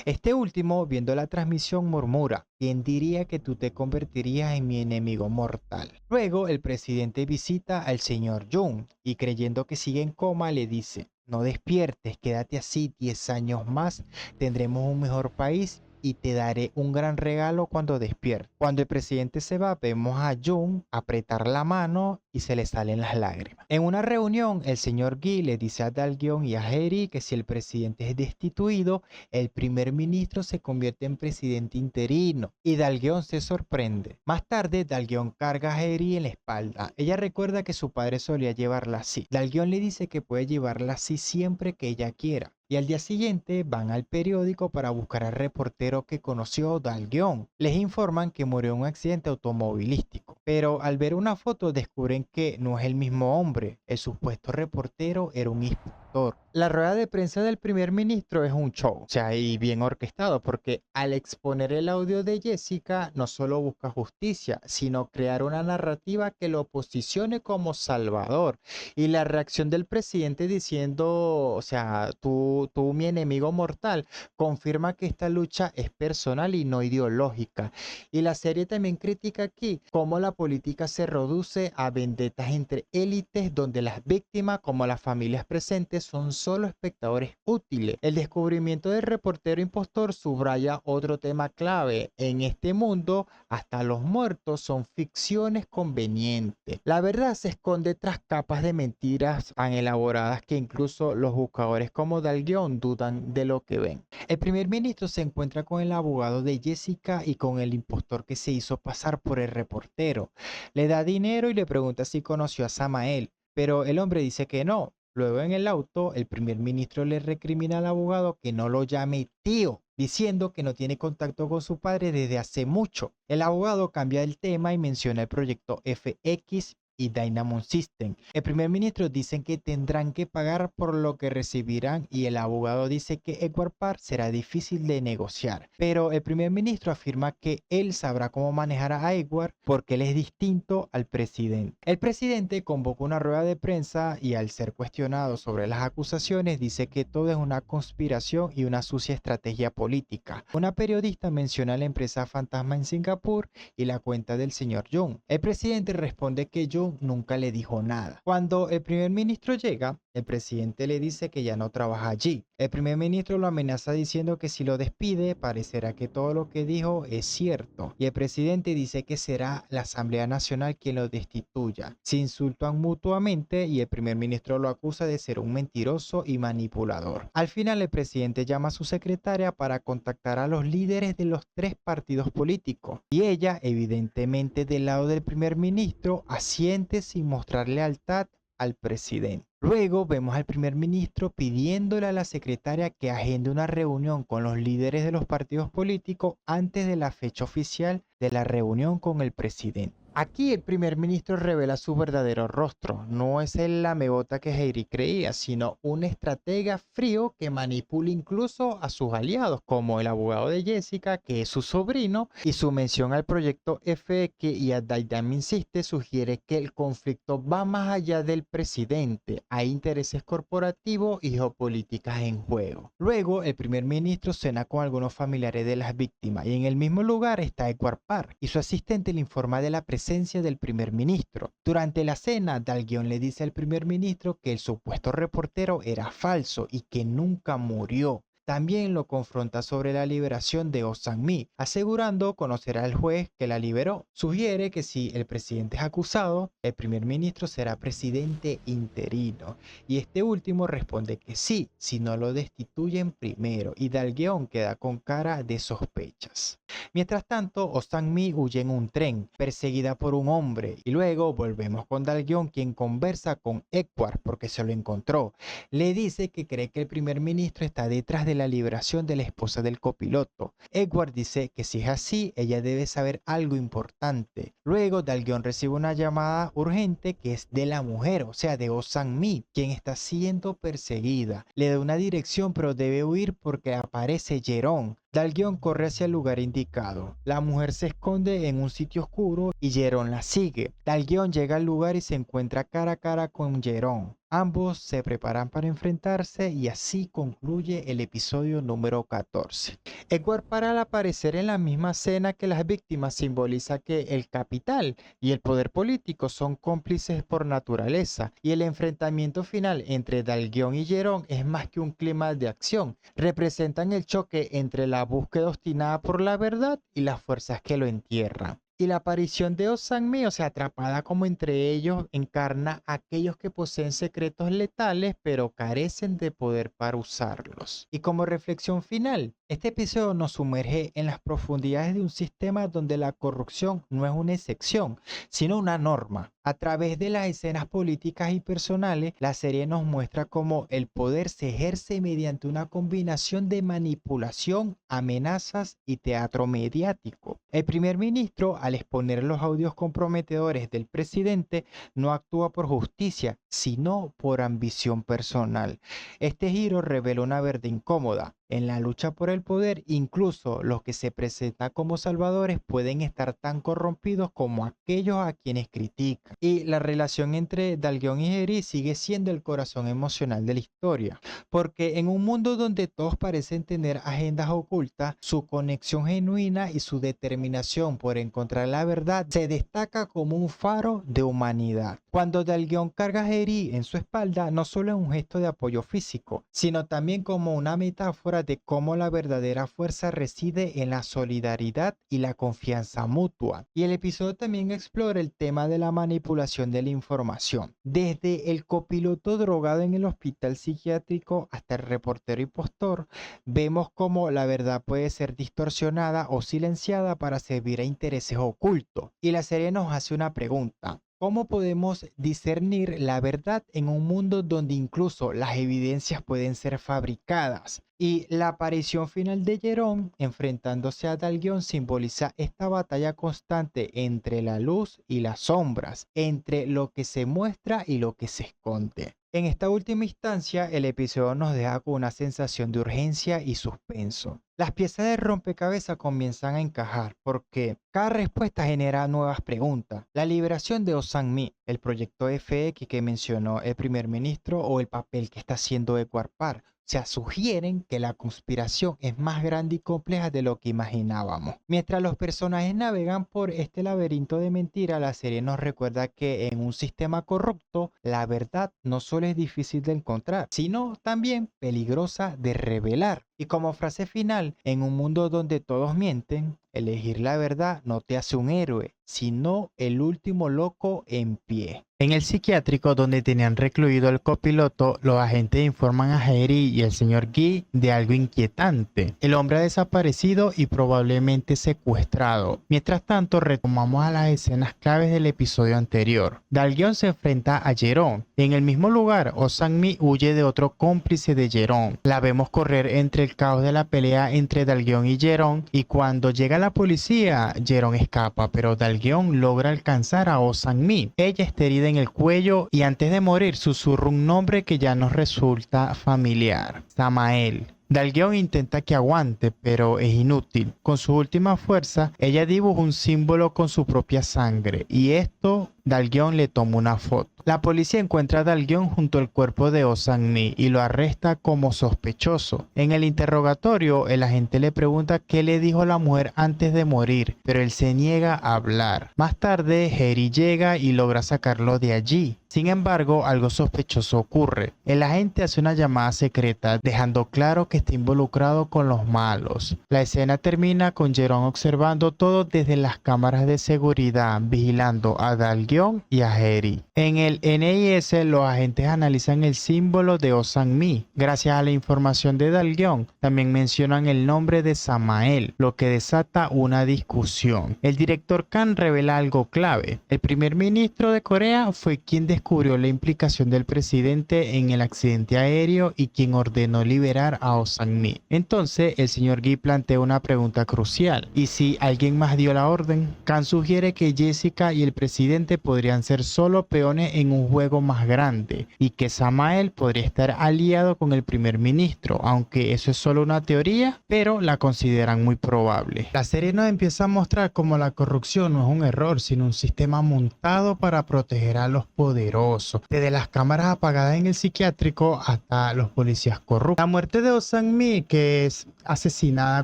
Este último, viendo la transmisión, murmura: ¿quién diría que tú te convertirías en mi enemigo mortal? Luego, el presidente visita al señor Jung y creyendo que sigue en coma, le dice: no despiertes, quédate así 10 años más, tendremos un mejor país y te daré un gran regalo cuando despiertes. Cuando el presidente se va, vemos a Jung apretar la mano y se le salen las lágrimas. En una reunión, el señor Gui le dice a Dalguion y a Jerry que si el presidente es destituido, el primer ministro se convierte en presidente interino y Dalguion se sorprende. Más tarde, Dalguion carga a Jerry en la espalda. Ella recuerda que su padre solía llevarla así. Dalguion le dice que puede llevarla así siempre que ella quiera. Y al día siguiente van al periódico para buscar al reportero que conoció Dalguion. Les informan que murió en un accidente automovilístico, pero al ver una foto descubren que no es el mismo hombre. El supuesto reportero era un inspector. La rueda de prensa del primer ministro es un show, o sea, y bien orquestado, porque al exponer el audio de Jessica no solo busca justicia, sino crear una narrativa que lo posicione como salvador. Y la reacción del presidente diciendo, o sea, tú mi enemigo mortal, confirma que esta lucha es personal y no ideológica. Y la serie también critica aquí cómo la política se reduce a vendetas entre élites donde las víctimas como las familias presentes son solo espectadores útiles. El descubrimiento del reportero impostor subraya otro tema clave. En este mundo, hasta los muertos son ficciones convenientes. La verdad se esconde tras capas de mentiras tan elaboradas que incluso los buscadores como Dalguion dudan de lo que ven. El primer ministro se encuentra con el abogado de Jessica y con el impostor que se hizo pasar por el reportero. Le da dinero y le pregunta si conoció a Samael, pero el hombre dice que no. Luego en el auto, el primer ministro le recrimina al abogado que no lo llame tío, diciendo que no tiene contacto con su padre desde hace mucho. El abogado cambia el tema y menciona el proyecto FX y Dynamon System. El primer ministro dice que tendrán que pagar por lo que recibirán y el abogado dice que Edward Park será difícil de negociar. Pero el primer ministro afirma que él sabrá cómo manejar a Edward porque él es distinto al presidente. El presidente convoca una rueda de prensa y al ser cuestionado sobre las acusaciones dice que todo es una conspiración y una sucia estrategia política. Una periodista menciona la empresa fantasma en Singapur y la cuenta del señor Jung. El presidente responde que Jung nunca le dijo nada. Cuando el primer ministro llega, el presidente le dice que ya no trabaja allí. El primer ministro lo amenaza diciendo que si lo despide, parecerá que todo lo que dijo es cierto. Y el presidente dice que será la Asamblea Nacional quien lo destituya. Se insultan mutuamente y el primer ministro lo acusa de ser un mentiroso y manipulador. Al final, el presidente llama a su secretaria para contactar a los líderes de los 3 partidos políticos. Y ella, evidentemente del lado del primer ministro, asiente sin mostrar lealtad al presidente. Luego vemos al primer ministro pidiéndole a la secretaria que agende una reunión con los líderes de los partidos políticos antes de la fecha oficial de la reunión con el presidente. Aquí el primer ministro revela su verdadero rostro. No es el lamebota que Heidi creía, sino un estratega frío que manipula incluso a sus aliados, como el abogado de Jessica, que es su sobrino, y su mención al proyecto FX y a Daidam insiste sugiere que el conflicto va más allá del presidente. Hay intereses corporativos y geopolíticas en juego. Luego, el primer ministro cena con algunos familiares de las víctimas y en el mismo lugar está Edward Parr y su asistente le informa de la presencia del primer ministro. Durante la cena, Dalguion le dice al primer ministro que el supuesto reportero era falso y que nunca murió. También lo confronta sobre la liberación de Oh Sang-mi, asegurando conocer al juez que la liberó. Sugiere que si el presidente es acusado, el primer ministro será presidente interino. Y este último responde que sí, si no lo destituyen primero. Y Dalguion queda con cara de sospechas. Mientras tanto, Oh Sang-mi huye en un tren, perseguida por un hombre. Y luego volvemos con Dalguion, quien conversa con Edward porque se lo encontró. Le dice que cree que el primer ministro está detrás de la liberación de la esposa del copiloto. Edward dice que si es así, ella debe saber algo importante. Luego, Dalguion recibe una llamada urgente que es de la mujer, o sea, de Oh Sang-mi, quien está siendo perseguida. Le da una dirección, pero debe huir porque aparece Jerón. Dalguion corre hacia el lugar indicado. La mujer se esconde en un sitio oscuro y Jerón la sigue. Dalguion llega al lugar y se encuentra cara a cara con Jerón. Ambos se preparan para enfrentarse y así concluye el episodio número 14. Edward Parr al aparecer en la misma escena que las víctimas simboliza que el capital y el poder político son cómplices por naturaleza y el enfrentamiento final entre Dalguion y Jerón es más que un clima de acción. Representan el choque entre la búsqueda obstinada por la verdad y las fuerzas que lo entierran. Y la aparición de Oh Sang-mi, o sea, atrapada como entre ellos, encarna a aquellos que poseen secretos letales pero carecen de poder para usarlos. Y como reflexión final, este episodio nos sumerge en las profundidades de un sistema donde la corrupción no es una excepción, sino una norma. A través de las escenas políticas y personales, la serie nos muestra cómo el poder se ejerce mediante una combinación de manipulación, amenazas y teatro mediático. El primer ministro, al exponer los audios comprometedores del presidente, no actúa por justicia, sino por ambición personal. Este giro revela una verdad incómoda. En la lucha por el poder, incluso los que se presentan como salvadores pueden estar tan corrompidos como aquellos a quienes critican. Y la relación entre Dalguion y Eri sigue siendo el corazón emocional de la historia, porque en un mundo donde todos parecen tener agendas ocultas, su conexión genuina y su determinación por encontrar la verdad se destaca como un faro de humanidad. Cuando Dalguion carga a Eri en su espalda, no solo es un gesto de apoyo físico, sino también como una metáfora de cómo la verdadera fuerza reside en la solidaridad y la confianza mutua. Y el episodio también explora el tema de la manipulación de la información. Desde el copiloto drogado en el hospital psiquiátrico hasta el reportero impostor, vemos cómo la verdad puede ser distorsionada o silenciada para servir a intereses ocultos. Y la serie nos hace una pregunta. ¿Cómo podemos discernir la verdad en un mundo donde incluso las evidencias pueden ser fabricadas? Y la aparición final de Jerón enfrentándose a Dalguion simboliza esta batalla constante entre la luz y las sombras, entre lo que se muestra y lo que se esconde. En esta última instancia, el episodio nos deja con una sensación de urgencia y suspenso. Las piezas de rompecabezas comienzan a encajar porque cada respuesta genera nuevas preguntas. La liberación de Oh Sang-mi, el proyecto FX que mencionó el primer ministro o el papel que está haciendo Edward Parr. O sea, sugieren que la conspiración es más grande y compleja de lo que imaginábamos. Mientras los personajes navegan por este laberinto de mentiras, la serie nos recuerda que en un sistema corrupto, la verdad no solo es difícil de encontrar, sino también peligrosa de revelar. Y como frase final, en un mundo donde todos mienten, elegir la verdad no te hace un héroe, sino el último loco en pie. En el psiquiátrico donde tenían recluido al copiloto, los agentes informan a Harry y el señor Guy de algo inquietante. El hombre ha desaparecido y probablemente secuestrado. Mientras tanto, retomamos a las escenas claves del episodio anterior. Dalguion se enfrenta a Jerón. En el mismo lugar, Oh Sang-mi huye de otro cómplice de Jerón. La vemos correr entre el caos de la pelea entre Dalguion y Jerón, y cuando llega la policía, Jerón escapa, pero Dalguion Dalguión logra alcanzar a Oh Sang-mi. Ella está herida en el cuello y antes de morir susurra un nombre que ya nos resulta familiar: Samael. Dalguión intenta que aguante, pero es inútil. Con su última fuerza, ella dibuja un símbolo con su propia sangre, y esto Dalguión le toma una foto. La policía encuentra a Dalguión junto al cuerpo de Oh Sang-mi y lo arresta como sospechoso. En el interrogatorio, el agente le pregunta qué le dijo la mujer antes de morir, pero él se niega a hablar. Más tarde, Harry llega y logra sacarlo de allí. Sin embargo, algo sospechoso ocurre. El agente hace una llamada secreta, dejando claro que está involucrado con los malos. La escena termina con Jerome observando todo desde las cámaras de seguridad, vigilando a Dalguión y a Harry. En el NIS, los agentes analizan el símbolo de Oh Sang-mi. Gracias a la información de Dalguión, también mencionan el nombre de Samael, lo que desata una discusión. El director Kang revela algo clave. El primer ministro de Corea fue quien descubrió la implicación del presidente en el accidente aéreo y quien ordenó liberar a Oh Sang-mi. Entonces, el señor Gi plantea una pregunta crucial. ¿Y si alguien más dio la orden? Kang sugiere que Jessica y el presidente podrían ser solo peones en un juego más grande y que Samael podría estar aliado con el primer ministro, aunque eso es solo una teoría, pero la consideran muy probable. La serie nos empieza a mostrar cómo la corrupción no es un error, sino un sistema montado para proteger a los poderosos, desde las cámaras apagadas en el psiquiátrico hasta los policías corruptos. La muerte de Oh Sang-mi, que es asesinada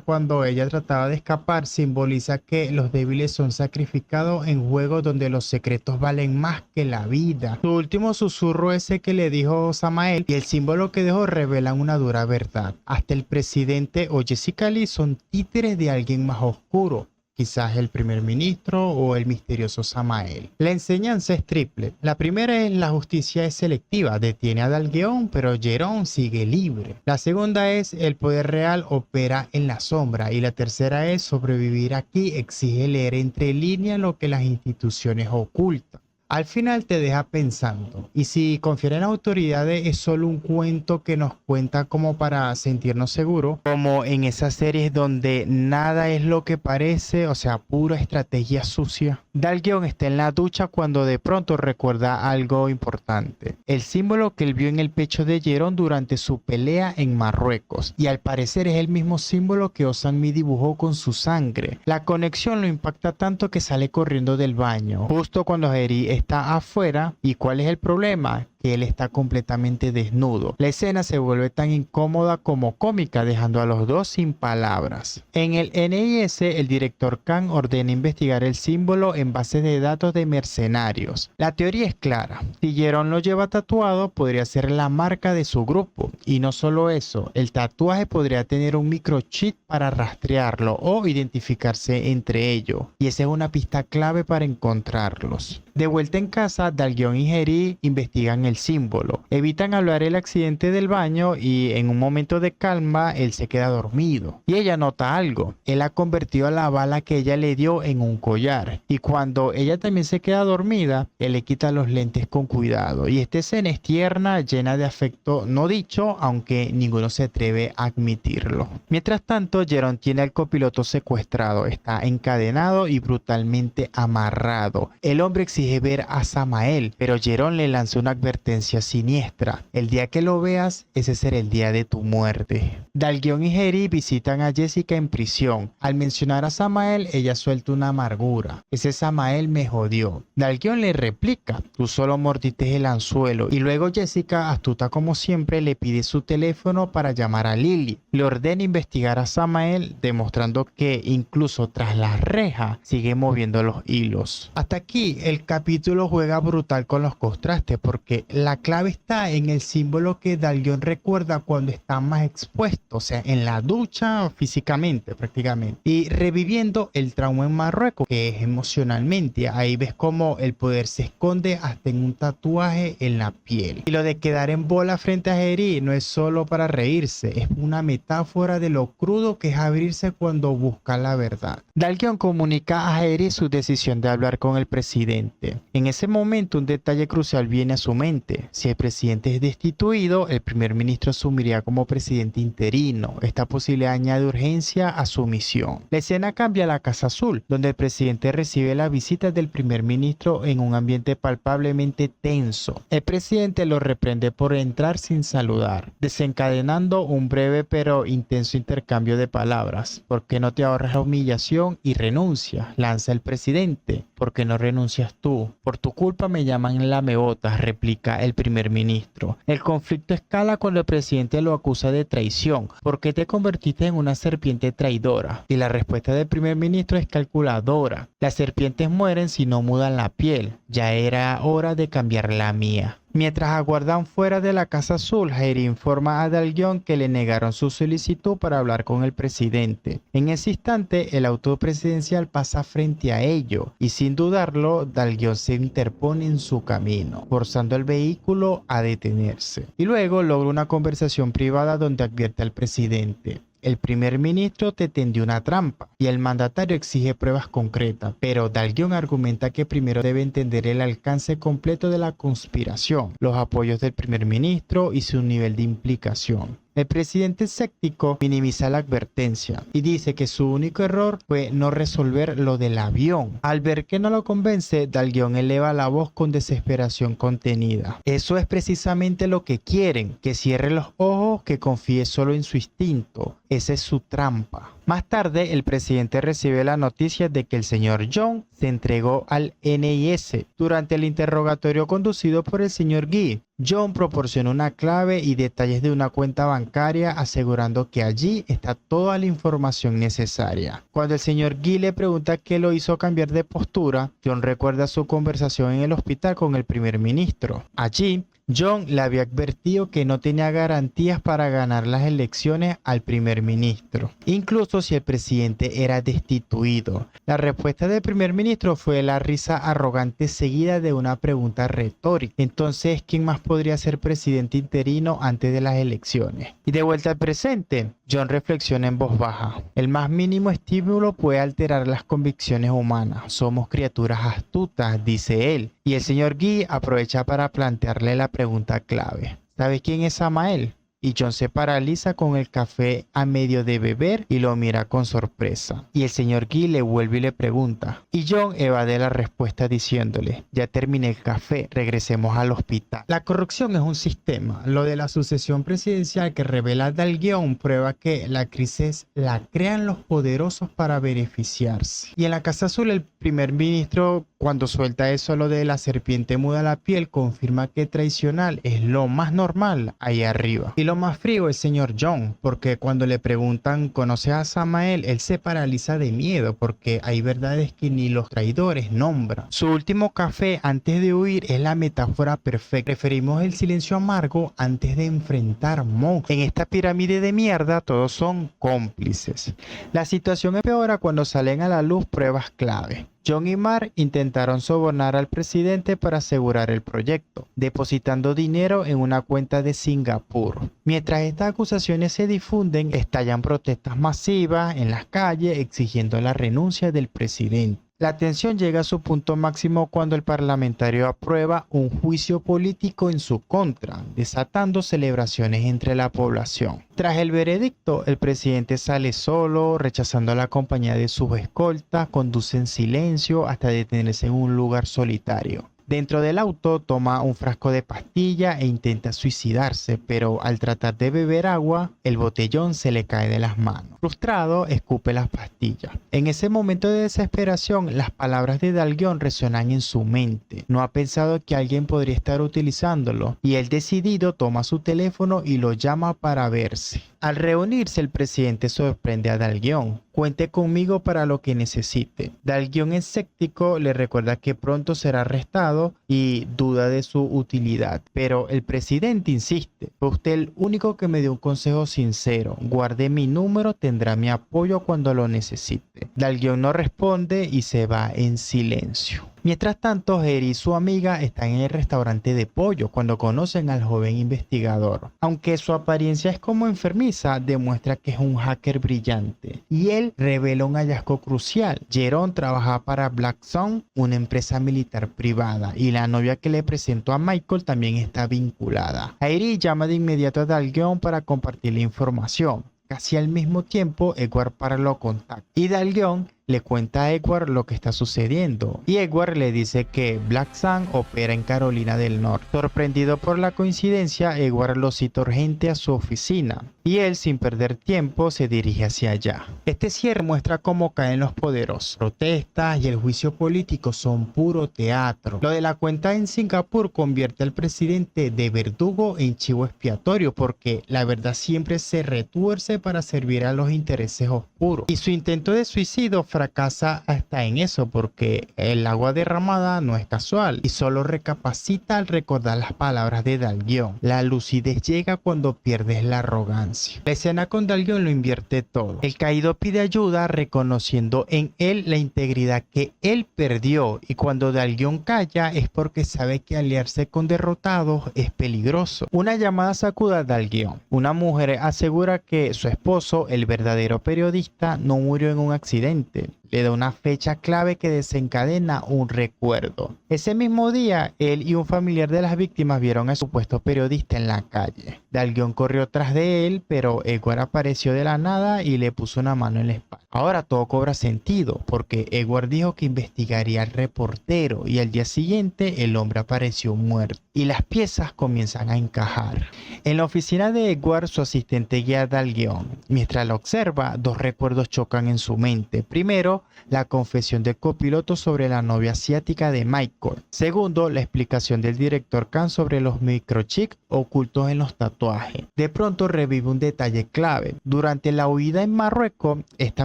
cuando ella trataba de escapar, simboliza que los débiles son sacrificados en juegos donde los secretos valen más que la vida. Su último susurro, ese que le dijo Samael, y el símbolo que dejó revelan una dura verdad. Hasta el presidente o Jessica Lee son títeres de alguien más oscuro, quizás el primer ministro o el misterioso Samael. La enseñanza es triple. La primera es: la justicia es selectiva, detiene a Dalguión, pero Jerome sigue libre. La segunda es: el poder real opera en la sombra. Y la tercera es: sobrevivir aquí exige leer entre líneas lo que las instituciones ocultan. Al final te deja pensando, ¿y si confiar en autoridades es solo un cuento que nos cuenta como para sentirnos seguros? Como en esas series donde nada es lo que parece, o sea, pura estrategia sucia. Dalguión está en la ducha cuando de pronto recuerda algo importante: el símbolo que él vio en el pecho de Jerome durante su pelea en Marruecos, y al parecer es el mismo símbolo que Oh Sang-mi dibujó con su sangre. La conexión lo impacta tanto que sale corriendo del baño, justo cuando Harry está afuera. ¿Y cuál es el problema? Que él está completamente desnudo. La escena se vuelve tan incómoda como cómica, dejando a los dos sin palabras. En el NIS, el director Kang ordena investigar el símbolo en bases de datos de mercenarios. La teoría es clara: si Jerome lo lleva tatuado, podría ser la marca de su grupo. Y no solo eso, el tatuaje podría tener un microchip para rastrearlo o identificarse entre ellos. Y esa es una pista clave para encontrarlos. De vuelta en casa, Dalguión y Harry investigan el símbolo. Evitan hablar el accidente del baño y en un momento de calma él se queda dormido. Y ella nota algo: él ha convertido a la bala que ella le dio en un collar. Y cuando ella también se queda dormida, él le quita los lentes con cuidado. Y esta escena es tierna, llena de afecto no dicho, aunque ninguno se atreve a admitirlo. Mientras tanto, Jerome tiene al copiloto secuestrado. Está encadenado y brutalmente amarrado. El hombre exige ver a Samael, pero Jerome le lanza una advertencia siniestra: el día que lo veas, ese será el día de tu muerte. Dalguión y Harry visitan a Jessica en prisión. Al mencionar a Samael, ella suelta una amargura: ese Samael me jodió. Dalguión le replica: tú solo mordiste el anzuelo. Y luego Jessica, astuta como siempre, le pide su teléfono para llamar a Lily. Le ordena investigar a Samael, demostrando que incluso tras las rejas sigue moviendo los hilos. Hasta aquí el capítulo juega brutal con los contrastes, porque la clave está en el símbolo que Dalguión recuerda cuando está más expuesto, o sea, en la ducha físicamente prácticamente, y reviviendo el trauma en Marruecos, que es emocionalmente. Ahí ves cómo el poder se esconde hasta en un tatuaje en la piel. Y lo de quedar en bola frente a Harry no es solo para reírse, es una metáfora de lo crudo que es abrirse cuando busca la verdad. Dalguión comunica a Harry su decisión de hablar con el presidente. En ese momento un detalle crucial viene a su mente: presidente. Si el presidente es destituido, el primer ministro asumiría como presidente interino. Esta posibilidad añade urgencia a su misión. La escena cambia a la Casa Azul, donde el presidente recibe la visita del primer ministro en un ambiente palpablemente tenso. El presidente lo reprende por entrar sin saludar, desencadenando un breve pero intenso intercambio de palabras. ¿Por qué no te ahorras la humillación y renuncias?, lanza el presidente. ¿Por qué no renuncias tú? Por tu culpa me llaman lamebotas, replica el primer ministro. El conflicto escala cuando el presidente lo acusa de traición. ¿Por qué te convertiste en una serpiente traidora? Y la respuesta del primer ministro es calculadora. Las serpientes mueren si no mudan la piel. Ya era hora de cambiar la mía. Mientras aguardan fuera de la Casa Azul, Harry informa a Dalguion que le negaron su solicitud para hablar con el presidente. En ese instante, el auto presidencial pasa frente a ello y sin dudarlo, Dalguion se interpone en su camino, forzando al vehículo a detenerse. Y luego logra una conversación privada donde advierte al presidente: el primer ministro te tendió una trampa y el mandatario exige pruebas concretas, pero Dalguion argumenta que primero debe entender el alcance completo de la conspiración, los apoyos del primer ministro y su nivel de implicación. El presidente escéptico minimiza la advertencia y dice que su único error fue no resolver lo del avión. Al ver que no lo convence, Dalguion eleva la voz con desesperación contenida. Eso es precisamente lo que quieren, que cierre los ojos, que confíe solo en su instinto. Esa es su trampa. Más tarde, el presidente recibe la noticia de que el señor John se entregó al NIS durante el interrogatorio conducido por el señor Guy. John proporciona una clave y detalles de una cuenta bancaria asegurando que allí está toda la información necesaria. Cuando el señor Guy le pregunta qué lo hizo cambiar de postura, John recuerda su conversación en el hospital con el primer ministro. Allí, John le había advertido que no tenía garantías para ganar las elecciones al primer ministro, incluso si el presidente era destituido. La respuesta del primer ministro fue la risa arrogante seguida de una pregunta retórica. Entonces, ¿quién más podría ser presidente interino antes de las elecciones? Y de vuelta al presente, John reflexiona en voz baja. El más mínimo estímulo puede alterar las convicciones humanas. Somos criaturas astutas, dice él. Y el señor Guy aprovecha para plantearle la pregunta clave. ¿Sabes quién es Samael? Y John se paraliza con el café a medio de beber y lo mira con sorpresa. Y el señor Guy le vuelve y le pregunta. Y John evade la respuesta diciéndole: ya terminé el café, regresemos al hospital. La corrupción es un sistema. Lo de la sucesión presidencial que revela Dalguion prueba que la crisis la crean los poderosos para beneficiarse. Y en la Casa Azul, el primer ministro, cuando suelta eso lo de la serpiente muda la piel, confirma que traicionar es lo más normal ahí arriba. Y lo más frío es señor John, porque cuando le preguntan ¿conoces a Samael?, él se paraliza de miedo porque hay verdades que ni los traidores nombran. Su último café antes de huir es la metáfora perfecta. Preferimos el silencio amargo antes de enfrentar monstruos. En esta pirámide de mierda todos son cómplices. La situación empeora cuando salen a la luz pruebas clave. John y Mark intentaron sobornar al presidente para asegurar el proyecto, depositando dinero en una cuenta de Singapur. Mientras estas acusaciones se difunden, estallan protestas masivas en las calles exigiendo la renuncia del presidente. La tensión llega a su punto máximo cuando el parlamentario aprueba un juicio político en su contra, desatando celebraciones entre la población. Tras el veredicto, el presidente sale solo, rechazando la compañía de sus escoltas, conduce en silencio hasta detenerse en un lugar solitario. Dentro del auto toma un frasco de pastilla e intenta suicidarse, pero al tratar de beber agua, el botellón se le cae de las manos. Frustrado, escupe las pastillas. En ese momento de desesperación, las palabras de Dalguion resuenan en su mente. No ha pensado que alguien podría estar utilizándolo, y él decidido toma su teléfono y lo llama para verse. Al reunirse, el presidente sorprende a Dalguion. Cuente conmigo para lo que necesite. Dalguion, escéptico, le recuerda que pronto será arrestado y duda de su utilidad. Pero el presidente insiste: fue usted el único que me dio un consejo sincero. Guarde mi número, tendrá mi apoyo cuando lo necesite. Dalguion no responde y se va en silencio. Mientras tanto, Harry y su amiga están en el restaurante de pollo cuando conocen al joven investigador. Aunque su apariencia es como enfermiza, demuestra que es un hacker brillante. Y él Michael revela un hallazgo crucial. Jerome trabaja para Blackstone, una empresa militar privada, y la novia que le presentó a Michael también está vinculada. Airi llama de inmediato a Dalguion para compartir la información. Casi al mismo tiempo, Edward lo contacta y Dalguion le cuenta a Edward lo que está sucediendo, y Edward le dice que Black Sun opera en Carolina del Norte. Sorprendido por la coincidencia, Edward lo cita urgente a su oficina, y él, sin perder tiempo, se dirige hacia allá. Este cierre muestra cómo caen los poderosos. Protestas y el juicio político son puro teatro. Lo de la cuenta en Singapur convierte al presidente de verdugo en chivo expiatorio, porque la verdad siempre se retuerce para servir a los intereses oscuros, y su intento de suicidio fracasa hasta en eso, porque el agua derramada no es casual y solo recapacita al recordar las palabras de Dalguion. La lucidez llega cuando pierdes la arrogancia. La escena con Dalguion lo invierte todo. El caído pide ayuda reconociendo en él la integridad que él perdió, y cuando Dalguion calla es porque sabe que aliarse con derrotados es peligroso. Una llamada sacude a Dalguion. Una mujer asegura que su esposo, el verdadero periodista, no murió en un accidente. Le da una fecha clave que desencadena un recuerdo. Ese mismo día, él y un familiar de las víctimas vieron al supuesto periodista en la calle. Dalguion corrió tras de él, pero Edward apareció de la nada y le puso una mano en la espalda. Ahora todo cobra sentido, porque Edward dijo que investigaría al reportero, y al día siguiente el hombre apareció muerto, y las piezas comienzan a encajar. En la oficina de Edward, su asistente guía a Dalguion. Mientras lo observa, dos recuerdos chocan en su mente. Primero, la confesión del copiloto sobre la novia asiática de Michael. Segundo, la explicación del director Khan sobre los microchips ocultos en los tatuajes. De pronto revive un detalle clave. Durante la huida en Marruecos, esta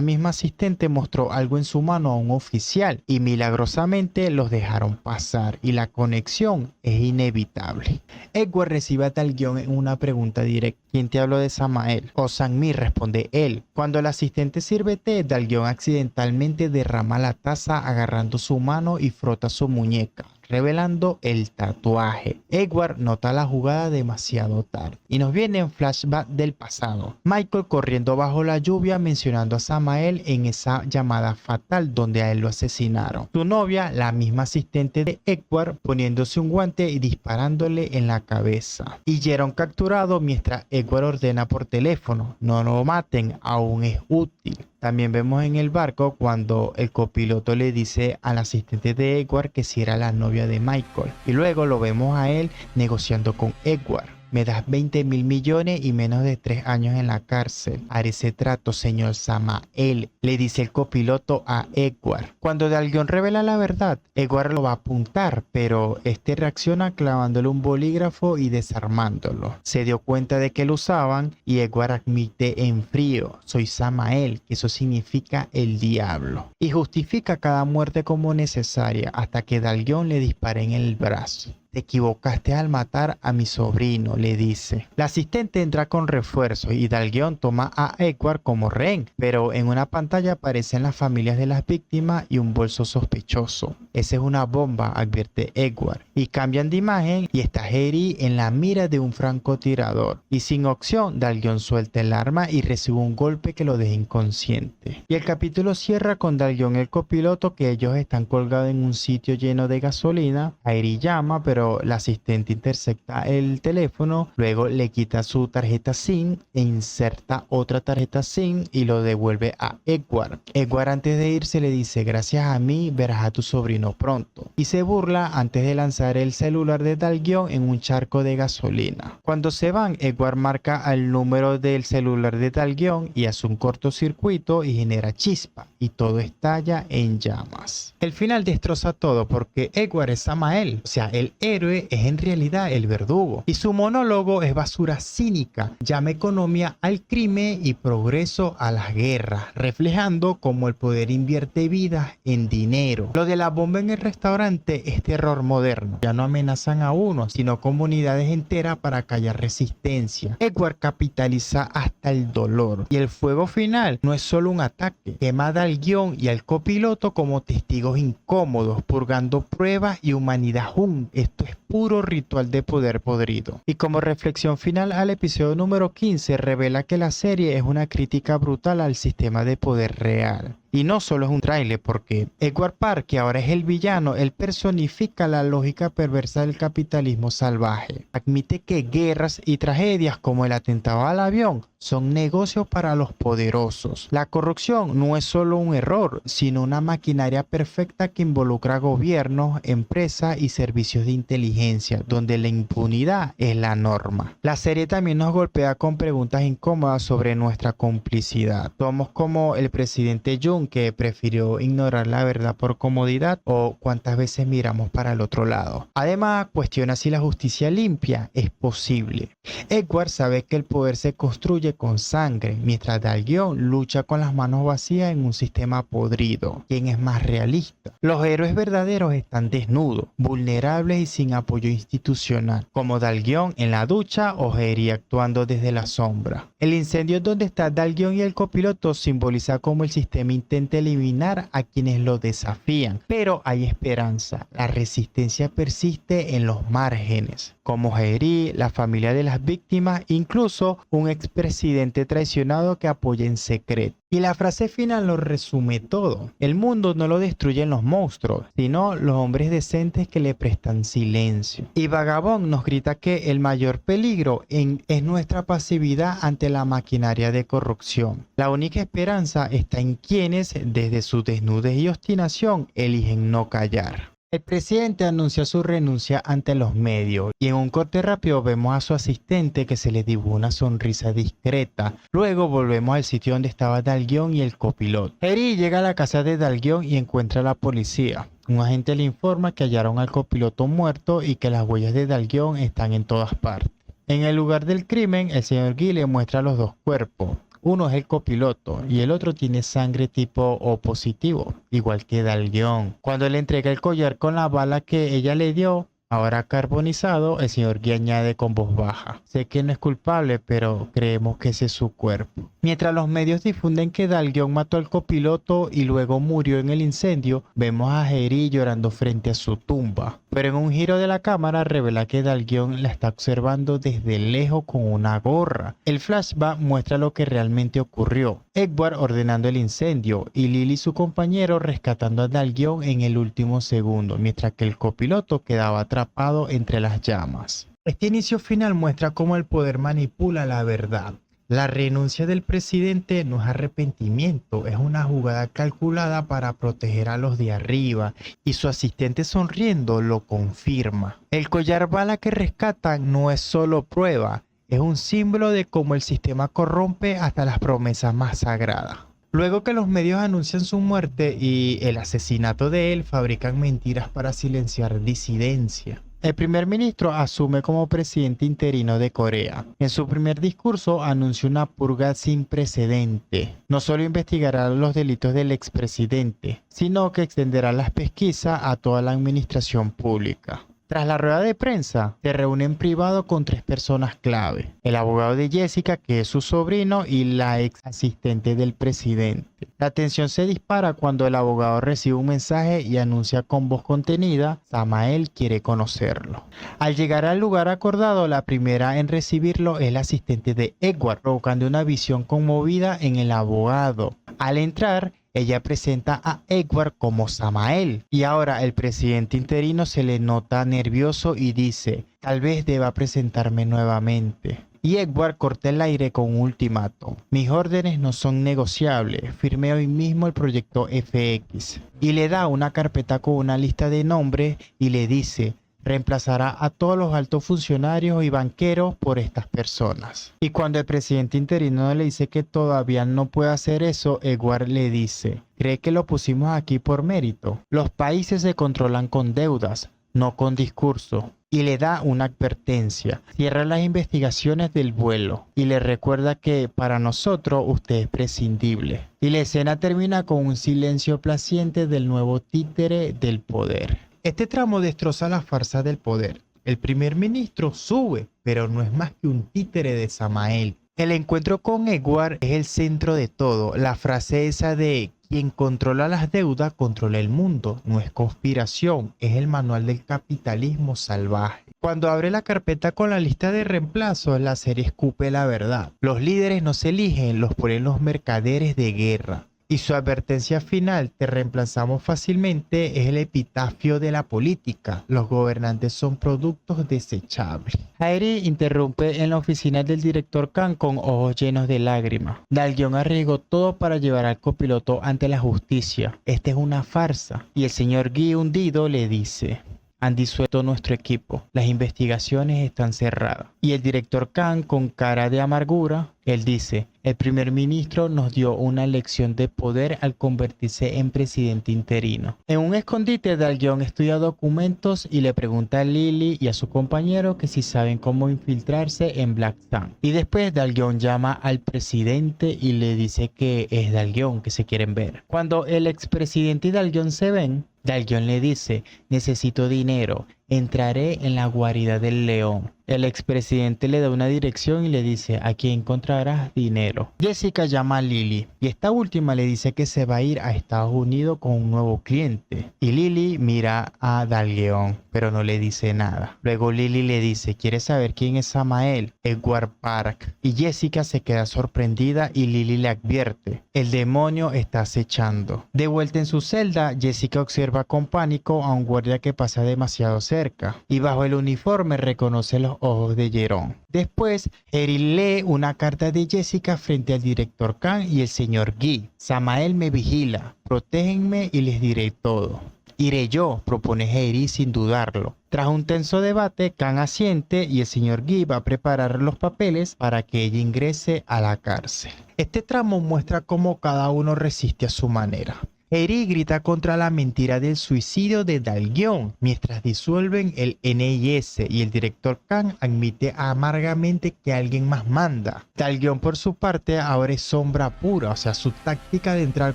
misma asistente mostró algo en su mano a un oficial, y milagrosamente los dejaron pasar, y la conexión es inevitable. Edward recibe a Dalguion en una pregunta directa. ¿Quién te habló de Samael? O Sang-mi, responde él. Cuando el asistente sirve té, Dalguion accidentalmente derrama la taza agarrando su mano y frota su muñeca, revelando el tatuaje. Edward nota la jugada demasiado tarde y nos viene un flashback del pasado. Michael corriendo bajo la lluvia mencionando a Samael en esa llamada fatal donde a él lo asesinaron. Su novia, la misma asistente de Edward, poniéndose un guante y disparándole en la cabeza. Y Jerome capturado mientras Edward ordena por teléfono: no lo maten, aún es útil. También vemos en el barco cuando el copiloto le dice al asistente de Edward que si era la novia de Michael, y luego lo vemos a él negociando con Edward. Me das 20.000 millones y menos de 3 años en la cárcel. Haré ese trato, señor Samael, le dice el copiloto a Edward. Cuando Dalguion revela la verdad, Edward lo va a apuntar, pero este reacciona clavándole un bolígrafo y desarmándolo. Se dio cuenta de que lo usaban y Edward admite en frío: soy Samael, que eso significa el diablo. Y justifica cada muerte como necesaria hasta que Dalguion le dispara en el brazo. Te equivocaste al matar a mi sobrino, le dice. La asistente entra con refuerzos y Dalguion toma a Edward como rehén, pero en una pantalla aparecen las familias de las víctimas y un bolso sospechoso. Esa es una bomba, advierte Edward, y cambian de imagen y está Harry en la mira de un francotirador. Y sin opción, Dalguion suelta el arma y recibe un golpe que lo deja inconsciente. Y el capítulo cierra con Dalguion el copiloto, que ellos están colgados en un sitio lleno de gasolina. Harry llama, pero la asistente intercepta el teléfono, luego le quita su tarjeta SIM e inserta otra tarjeta SIM y lo devuelve a Edward. Edward, antes de irse, le dice: gracias a mí verás a tu sobrino pronto, y se burla antes de lanzar el celular de Dalguion en un charco de gasolina. Cuando se van, Edward marca el número del celular de Dalguion y hace un cortocircuito y genera chispa, y todo estalla en llamas. El final destroza todo porque Edward es Samael, o sea, el héroe es en realidad el verdugo, y su monólogo es basura cínica: llama economía al crimen y progreso a las guerras, reflejando cómo el poder invierte vidas en dinero. Lo de la bomba en el restaurante es terror moderno. Ya no amenazan a uno, sino comunidades enteras para callar resistencia. Edward capitaliza hasta el dolor, y el fuego final no es solo un ataque, quema al guión y al copiloto como testigos incómodos, purgando pruebas y humanidad juntos. Esto esto es puro ritual de poder podrido. Y como reflexión final al episodio número 15, revela que la serie es una crítica brutal al sistema de poder real. Y no solo es un tráiler, porque Edward Park, que ahora es el villano, él personifica la lógica perversa del capitalismo salvaje. Admite que guerras y tragedias como el atentado al avión son negocios para los poderosos. La corrupción no es solo un error, sino una maquinaria perfecta que involucra gobiernos, empresas y servicios de inteligencia, donde la impunidad es la norma. La serie también nos golpea con preguntas incómodas sobre nuestra complicidad. Somos como el presidente Jung, que prefirió ignorar la verdad por comodidad, o cuántas veces miramos para el otro lado. Además, cuestiona si la justicia limpia es posible. Edward sabe que el poder se construye con sangre, mientras Dalguion lucha con las manos vacías en un sistema podrido. ¿Quién es más realista? Los héroes verdaderos están desnudos, vulnerables y sin apoyo institucional, como Dalguion en la ducha o Jerry actuando desde la sombra. El incendio donde está Dalguion y el copiloto simboliza cómo el sistema intenta eliminar a quienes lo desafían, pero hay esperanza. La resistencia persiste en los márgenes, como Jerry, la familia de las víctimas, incluso un expresidente traicionado que apoya en secreto. Y la frase final lo resume todo. El mundo no lo destruyen los monstruos, sino los hombres decentes que le prestan silencio. Y Vagabond nos grita que el mayor peligro es nuestra pasividad ante la maquinaria de corrupción. La única esperanza está en quienes, desde su desnudez y obstinación, eligen no callar. El presidente anuncia su renuncia ante los medios y en un corte rápido vemos a su asistente que se le dibuja una sonrisa discreta. Luego volvemos al sitio donde estaba Dalguion y el copiloto. Jerry llega a la casa de Dalguion y encuentra a la policía. Un agente le informa que hallaron al copiloto muerto y que las huellas de Dalguion están en todas partes. En el lugar del crimen, el señor Guy le muestra los dos cuerpos. Uno es el copiloto y el otro tiene sangre tipo O positivo, igual que Dalguion. Cuando le entrega el collar con la bala que ella le dio, ahora carbonizado, el señor Guy añade con voz baja: sé que no es culpable, pero creemos que ese es su cuerpo. Mientras los medios difunden que Dalguion mató al copiloto y luego murió en el incendio, vemos a Jerry llorando frente a su tumba. Pero en un giro de la cámara revela que Dalguion la está observando desde lejos con una gorra. El flashback muestra lo que realmente ocurrió: Edward ordenando el incendio y Lily, su compañero, rescatando a Dalguion en el último segundo, mientras que el copiloto quedaba atrapado entre las llamas. Este inicio final muestra cómo el poder manipula la verdad. La renuncia del presidente no es arrepentimiento, es una jugada calculada para proteger a los de arriba, y su asistente sonriendo lo confirma. El collar bala que rescatan no es solo prueba, es un símbolo de cómo el sistema corrompe hasta las promesas más sagradas. Luego que los medios anuncian su muerte y el asesinato de él, fabrican mentiras para silenciar disidencia. El primer ministro asume como presidente interino de Corea. En su primer discurso anunció una purga sin precedente. No solo investigará los delitos del expresidente, sino que extenderá las pesquisas a toda la administración pública. Tras la rueda de prensa, se reúne en privado con 3 personas clave: el abogado de Jessica, que es su sobrino, y la ex asistente del presidente. La tensión se dispara cuando el abogado recibe un mensaje y anuncia con voz contenida: Samael quiere conocerlo. Al llegar al lugar acordado, la primera en recibirlo es la asistente de Edward, provocando una visión conmovida en el abogado. Al entrar, ella presenta a Edward como Samael, y ahora el presidente interino se le nota nervioso y dice: tal vez deba presentarme nuevamente. Y Edward corta el aire con un ultimato: mis órdenes no son negociables, firmé hoy mismo el proyecto FX. Y le da una carpeta con una lista de nombres y le dice: reemplazará a todos los altos funcionarios y banqueros por estas personas. Y cuando el presidente interino le dice que todavía no puede hacer eso, Edward le dice: ¿cree que lo pusimos aquí por mérito? Los países se controlan con deudas, no con discurso. Y le da una advertencia: cierra las investigaciones del vuelo y le recuerda que para nosotros usted es prescindible. Y la escena termina con un silencio placiente del nuevo títere del poder. Este tramo destroza la farsa del poder. El primer ministro sube, pero no es más que un títere de Samael. El encuentro con Edward es el centro de todo. La frase esa de Quien controla las deudas controla el mundo. No es conspiración, es el manual del capitalismo salvaje. Cuando abre la carpeta con la lista de reemplazos, la serie escupe la verdad. Los líderes no se eligen, los ponen los mercaderes de guerra. Y su advertencia final, te reemplazamos fácilmente, es el epitafio de la política. Los gobernantes son productos desechables. Aeri interrumpe en la oficina del director Khan con ojos llenos de lágrimas. Dal-Gion arriesgó todo para llevar al copiloto ante la justicia. Esta es una farsa. Y el señor Guy, hundido, le dice: han disuelto nuestro equipo. Las investigaciones están cerradas. Y el director Khan, con cara de amargura, él dice: el primer ministro nos dio una lección de poder al convertirse en presidente interino. En un escondite, Dal-Gion estudia documentos y le pregunta a Lily y a su compañero que si saben cómo infiltrarse en Black Sun. Y después Dal-Gion llama al presidente y le dice que es Dal-Gion, que se quieren ver. Cuando el expresidente y Dal-Gion se ven, Dal-Gion le dice: necesito dinero, entraré en la guarida del león. El expresidente le da una dirección y le dice: aquí encontrarás dinero. Jessica llama a Lily y esta última le dice que se va a ir a Estados Unidos con un nuevo cliente. Y Lily mira a Dal-Gion, pero no le dice nada. Luego Lily le dice: ¿quieres saber quién es Samael? Edward Park. Y Jessica se queda sorprendida y Lily le advierte: el demonio está acechando. De vuelta en su celda, Jessica observa con pánico a un guardia que pasa demasiado cerca y bajo el uniforme reconoce los ojos de Jerome. Después, Erin lee una carta de Jessica frente al director Khan y el señor Guy. Samael me vigila, protégenme y les diré todo. Iré yo, propone Erin sin dudarlo. Tras un tenso debate, Khan asiente y el señor Guy va a preparar los papeles para que ella ingrese a la cárcel. Este tramo muestra cómo cada uno resiste a su manera. Eri grita contra la mentira del suicidio de Dal-Gion mientras disuelven el NIS y el director Khan admite amargamente que alguien más manda. Dal-Gion por su parte ahora es sombra pura, o sea, su táctica de entrar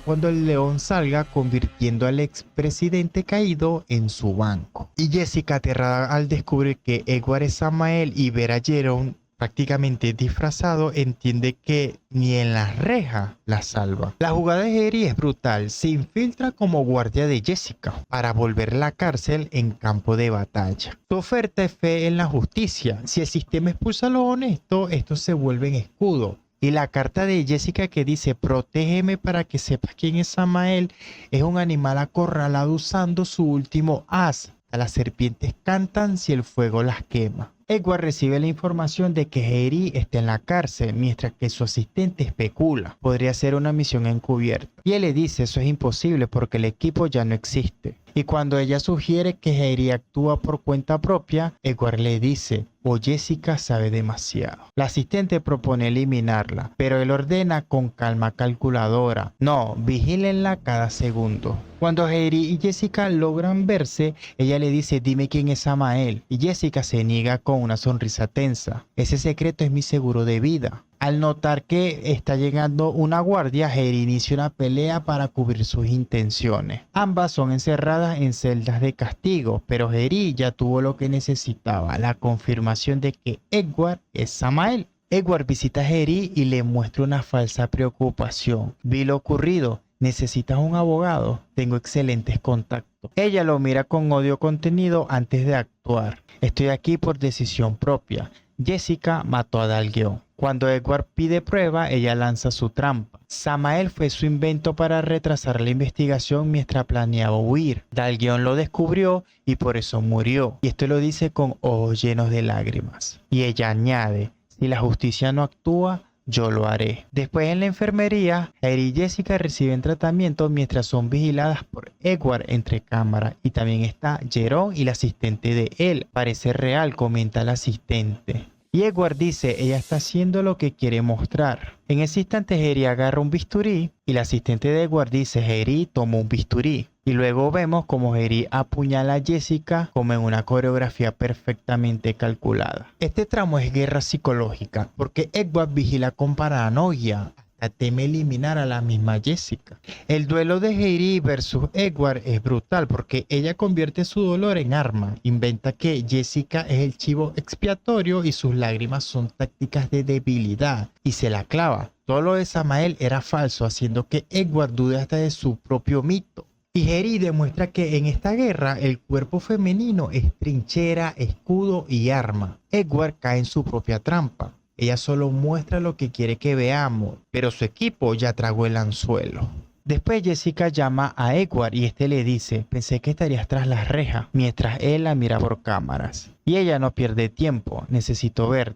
cuando el león salga, convirtiendo al expresidente caído en su banco. Y Jessica, aterrada al descubrir que Edward es Samael y ver a Jerome prácticamente disfrazado, entiende que ni en las rejas la salva. La jugada de Eri es brutal. Se infiltra como guardia de Jessica para volver la cárcel en campo de batalla. Su oferta es fe en la justicia. Si el sistema expulsa a lo honesto, estos se vuelven escudo. Y la carta de Jessica que dice: protégeme para que sepas quién es Samael, es un animal acorralado usando su último as. Las serpientes cantan si el fuego las quema. Edward recibe la información de que Eri está en la cárcel, mientras que su asistente especula. Podría ser una misión encubierta. Y él le dice: eso es imposible porque el equipo ya no existe. Y cuando ella sugiere que Eri actúa por cuenta propia, Edward le dice: o Jessica sabe demasiado. La asistente propone eliminarla, pero él ordena con calma calculadora: no, vigílenla cada segundo. Cuando Eri y Jessica logran verse, ella le dice: dime quién es Samael. Y Jessica se niega con una sonrisa tensa: ese secreto es mi seguro de vida. Al notar que está llegando una guardia, Eri inicia una pelea para cubrir sus intenciones. Ambas son encerradas en celdas de castigo, pero Eri ya tuvo lo que necesitaba: la confirmación de que Edward es Samael. Edward visita a Eri y le muestra una falsa preocupación. Vi lo ocurrido. ¿Necesitas un abogado? Tengo excelentes contactos. Ella lo mira con odio contenido antes de actuar. Estoy aquí por decisión propia. Jessica mató a Dal-Gion. Cuando Edward pide prueba, ella lanza su trampa. Samael fue su invento para retrasar la investigación mientras planeaba huir. Dal-Gion lo descubrió y por eso murió. Y esto lo dice con ojos llenos de lágrimas. Y ella añade: si la justicia no actúa, yo lo haré. Después en la enfermería, Eri y Jessica reciben tratamiento mientras son vigiladas por Edward entre cámaras. Y también está Jerome y la asistente de él. Parece real, comenta el asistente. Y Edward dice: ella está haciendo lo que quiere mostrar. En ese instante Eri agarra un bisturí y la asistente de Edward dice: Eri tomó un bisturí. Y luego vemos como Eri apuñala a Jessica como en una coreografía perfectamente calculada. Este tramo es guerra psicológica porque Edward vigila con paranoia hasta teme eliminar a la misma Jessica. El duelo de Heidi versus Edward es brutal porque ella convierte su dolor en arma, inventa que Jessica es el chivo expiatorio y sus lágrimas son tácticas de debilidad y se la clava. Todo lo de Samael era falso, haciendo que Edward dude hasta de su propio mito. Y Heidi demuestra que en esta guerra el cuerpo femenino es trinchera, escudo y arma. Edward cae en su propia trampa. Ella solo muestra lo que quiere que veamos, pero su equipo ya tragó el anzuelo. Después Jessica llama a Edward y este le dice: pensé que estarías tras las rejas, mientras él la mira por cámaras. Y ella no pierde tiempo, necesito ver.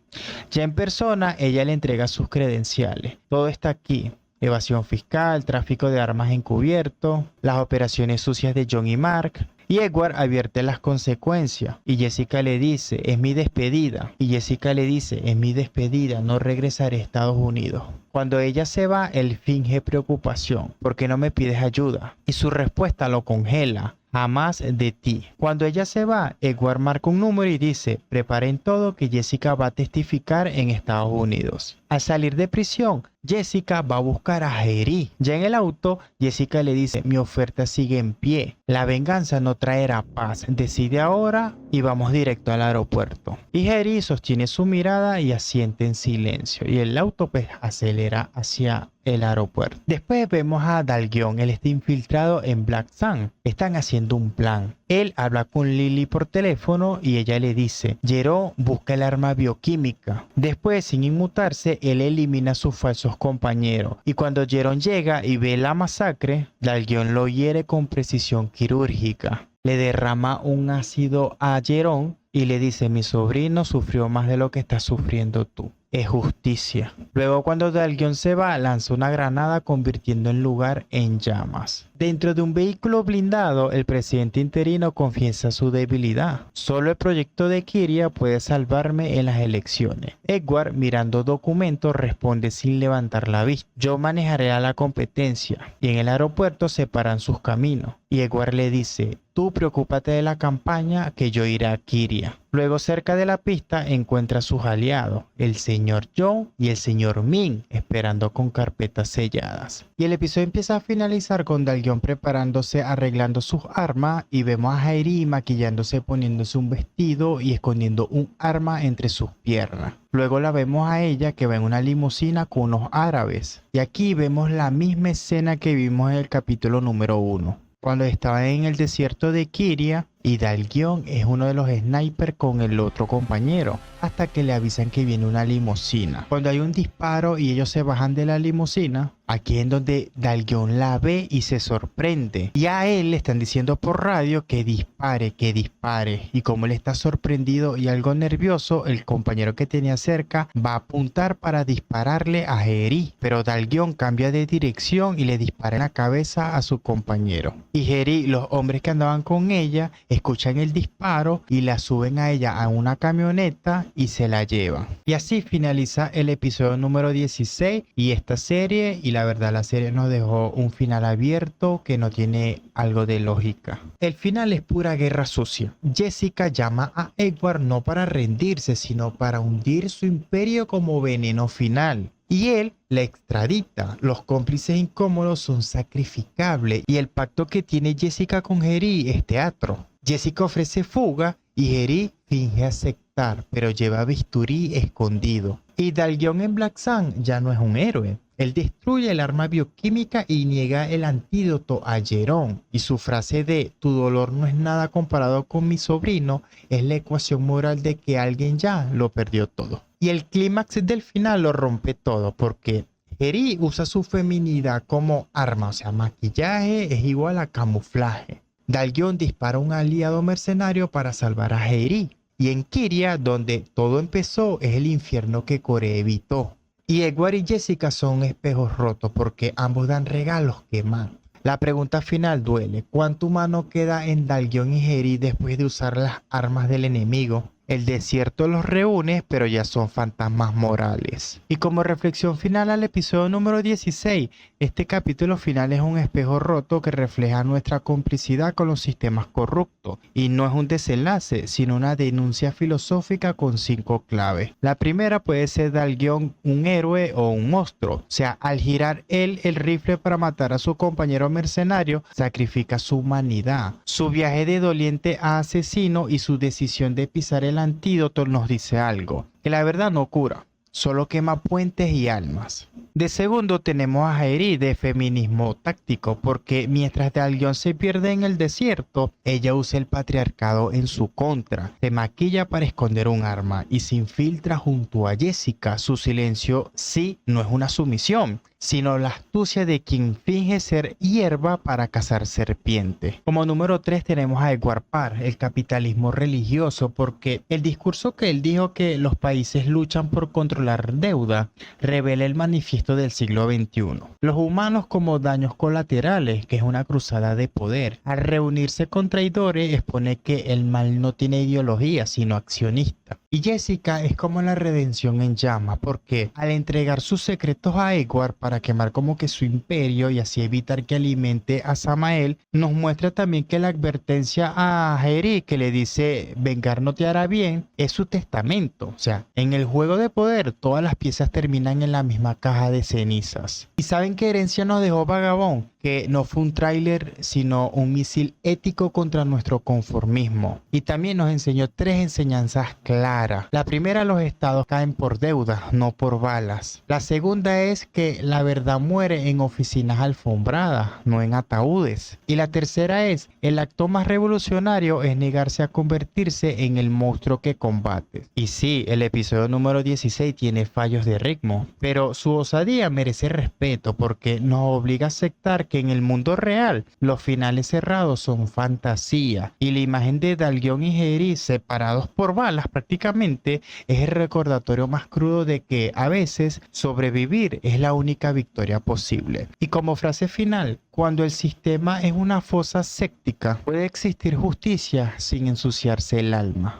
Ya en persona, ella le entrega sus credenciales. Todo está aquí. Evasión fiscal, tráfico de armas encubierto, las operaciones sucias de John y Mark. Y Edward advierte las consecuencias. Y Jessica le dice: es mi despedida. Y Jessica le dice: es mi despedida, no regresaré a Estados Unidos. Cuando ella se va, él finge preocupación. ¿Por qué no me pides ayuda? Y su respuesta lo congela: jamás de ti. Cuando ella se va, Edward marca un número y dice: preparen todo que Jessica va a testificar en Estados Unidos. Al salir de prisión, Jessica va a buscar a Heidi. Ya en el auto, Jessica le dice: mi oferta sigue en pie. La venganza no traerá paz. Decide ahora y vamos directo al aeropuerto. Y Heidi sostiene su mirada y asiente en silencio. Y el auto pues acelera hacia el aeropuerto. Después vemos a Dalgion. Él está infiltrado en Black Sun. Están haciendo un plan. Él habla con Lily por teléfono y ella le dice: Jerome busca el arma bioquímica. Después, sin inmutarse, él elimina a sus falsos compañeros. Y cuando Jerome llega y ve la masacre, Dalgion lo hiere con precisión quirúrgica. Le derrama un ácido a Jerome y le dice: mi sobrino sufrió más de lo que estás sufriendo tú. Es justicia. Luego, cuando Dalgion se va, lanza una granada convirtiendo el lugar en llamas. Dentro de un vehículo blindado, el presidente interino confiesa su debilidad. Solo el proyecto de Kiria puede salvarme en las elecciones. Edward, mirando documentos, responde sin levantar la vista: yo manejaré a la competencia. Y en el aeropuerto separan sus caminos. Y Edward le dice: tú preocúpate de la campaña, que yo iré a Kiria. Luego, cerca de la pista, encuentra a sus aliados, el señor John y el señor Min, esperando con carpetas selladas. Y el episodio empieza a finalizar con Dalgion preparándose, arreglando sus armas, y vemos a Heidi maquillándose, poniéndose un vestido y escondiendo un arma entre sus piernas. Luego la vemos a ella que va en una limusina con unos árabes. Y aquí vemos la misma escena que vimos en el capítulo número 1. Cuando estaba en el desierto de Kiria y Dalgion es uno de los snipers con el otro compañero, hasta que le avisan que viene una limusina. Cuando hay un disparo y ellos se bajan de la limusina, aquí es donde Dalgion la ve y se sorprende. Y a él le están diciendo por radio que dispare, que dispare. Y como él está sorprendido y algo nervioso, el compañero que tenía cerca va a apuntar para dispararle a Heidi. Pero Dalgion cambia de dirección y le dispara en la cabeza a su compañero. Y Heidi, los hombres que andaban con ella, escuchan el disparo y la suben a ella a una camioneta y se la llevan. Y así finaliza el episodio número 16 y esta serie, y la verdad la serie nos dejó un final abierto que no tiene algo de lógica. El final es pura guerra sucia. Jessica llama a Edward no para rendirse, sino para hundir su imperio como veneno final. Y él la extradita. Los cómplices incómodos son sacrificables y el pacto que tiene Jessica con Heidi es teatro. Jessica ofrece fuga y Heidi finge aceptar, pero lleva bisturí escondido. Y Dalgion en Black Sun ya no es un héroe. Él destruye el arma bioquímica y niega el antídoto a Jerome. Y su frase de "tu dolor no es nada comparado con mi sobrino" es la ecuación moral de que alguien ya lo perdió todo. Y el clímax del final lo rompe todo porque Heidi usa su feminidad como arma, o sea, maquillaje es igual a camuflaje. Dalgion dispara a un aliado mercenario para salvar a Heidi. Y en Kiria, donde todo empezó, es el infierno que Corea evitó. Y Edward y Jessica son espejos rotos porque ambos dan regalos que matan. La pregunta final duele. ¿Cuánto humano queda en Dalgion y Heidi después de usar las armas del enemigo? El desierto los reúne, pero ya son fantasmas morales. Y como reflexión final al episodio número 16, este capítulo final es un espejo roto que refleja nuestra complicidad con los sistemas corruptos. Y no es un desenlace, sino una denuncia filosófica con 5 claves. La primera puede ser Dalgion un héroe o un monstruo. O sea, al girar él el rifle para matar a su compañero mercenario, sacrifica su humanidad. Su viaje de doliente a asesino y su decisión de pisar el antídoto nos dice algo, que la verdad no cura, solo quema puentes y almas. De segundo tenemos a Aerys de feminismo táctico, porque mientras Dalgion se pierde en el desierto, ella usa el patriarcado en su contra, se maquilla para esconder un arma y se infiltra junto a Jessica. Su silencio sí no es una sumisión, sino la astucia de quien finge ser hierba para cazar serpientes. Como número 3 tenemos a Edward Parr, el capitalismo religioso, porque el discurso que él dijo que los países luchan por controlar deuda revela el manifiesto del siglo XXI. Los humanos como daños colaterales, que es una cruzada de poder. Al reunirse con traidores expone que el mal no tiene ideología, sino accionista. Y Jessica es como la redención en llama, porque al entregar sus secretos a Edward para quemar como que su imperio y así evitar que alimente a Samael, nos muestra también que la advertencia a Aerys que le dice vengar no te hará bien, es su testamento. O sea, en el juego de poder todas las piezas terminan en la misma caja de cenizas. ¿Y saben qué herencia nos dejó Vagabond? Que no fue un tráiler, sino un misil ético contra nuestro conformismo. Y también nos enseñó 3 enseñanzas claras. La primera, los estados caen por deuda, no por balas. La segunda es que la verdad muere en oficinas alfombradas, no en ataúdes. Y la tercera es, el acto más revolucionario es negarse a convertirse en el monstruo que combates. Y sí, el episodio número 16 tiene fallos de ritmo, pero su osadía merece respeto porque nos obliga a aceptar que en el mundo real los finales cerrados son fantasía y la imagen de Dalgion y Aerys separados por balas prácticamente es el recordatorio más crudo de que a veces sobrevivir es la única victoria posible. Y como frase final, cuando el sistema es una fosa séptica, puede existir justicia sin ensuciarse el alma.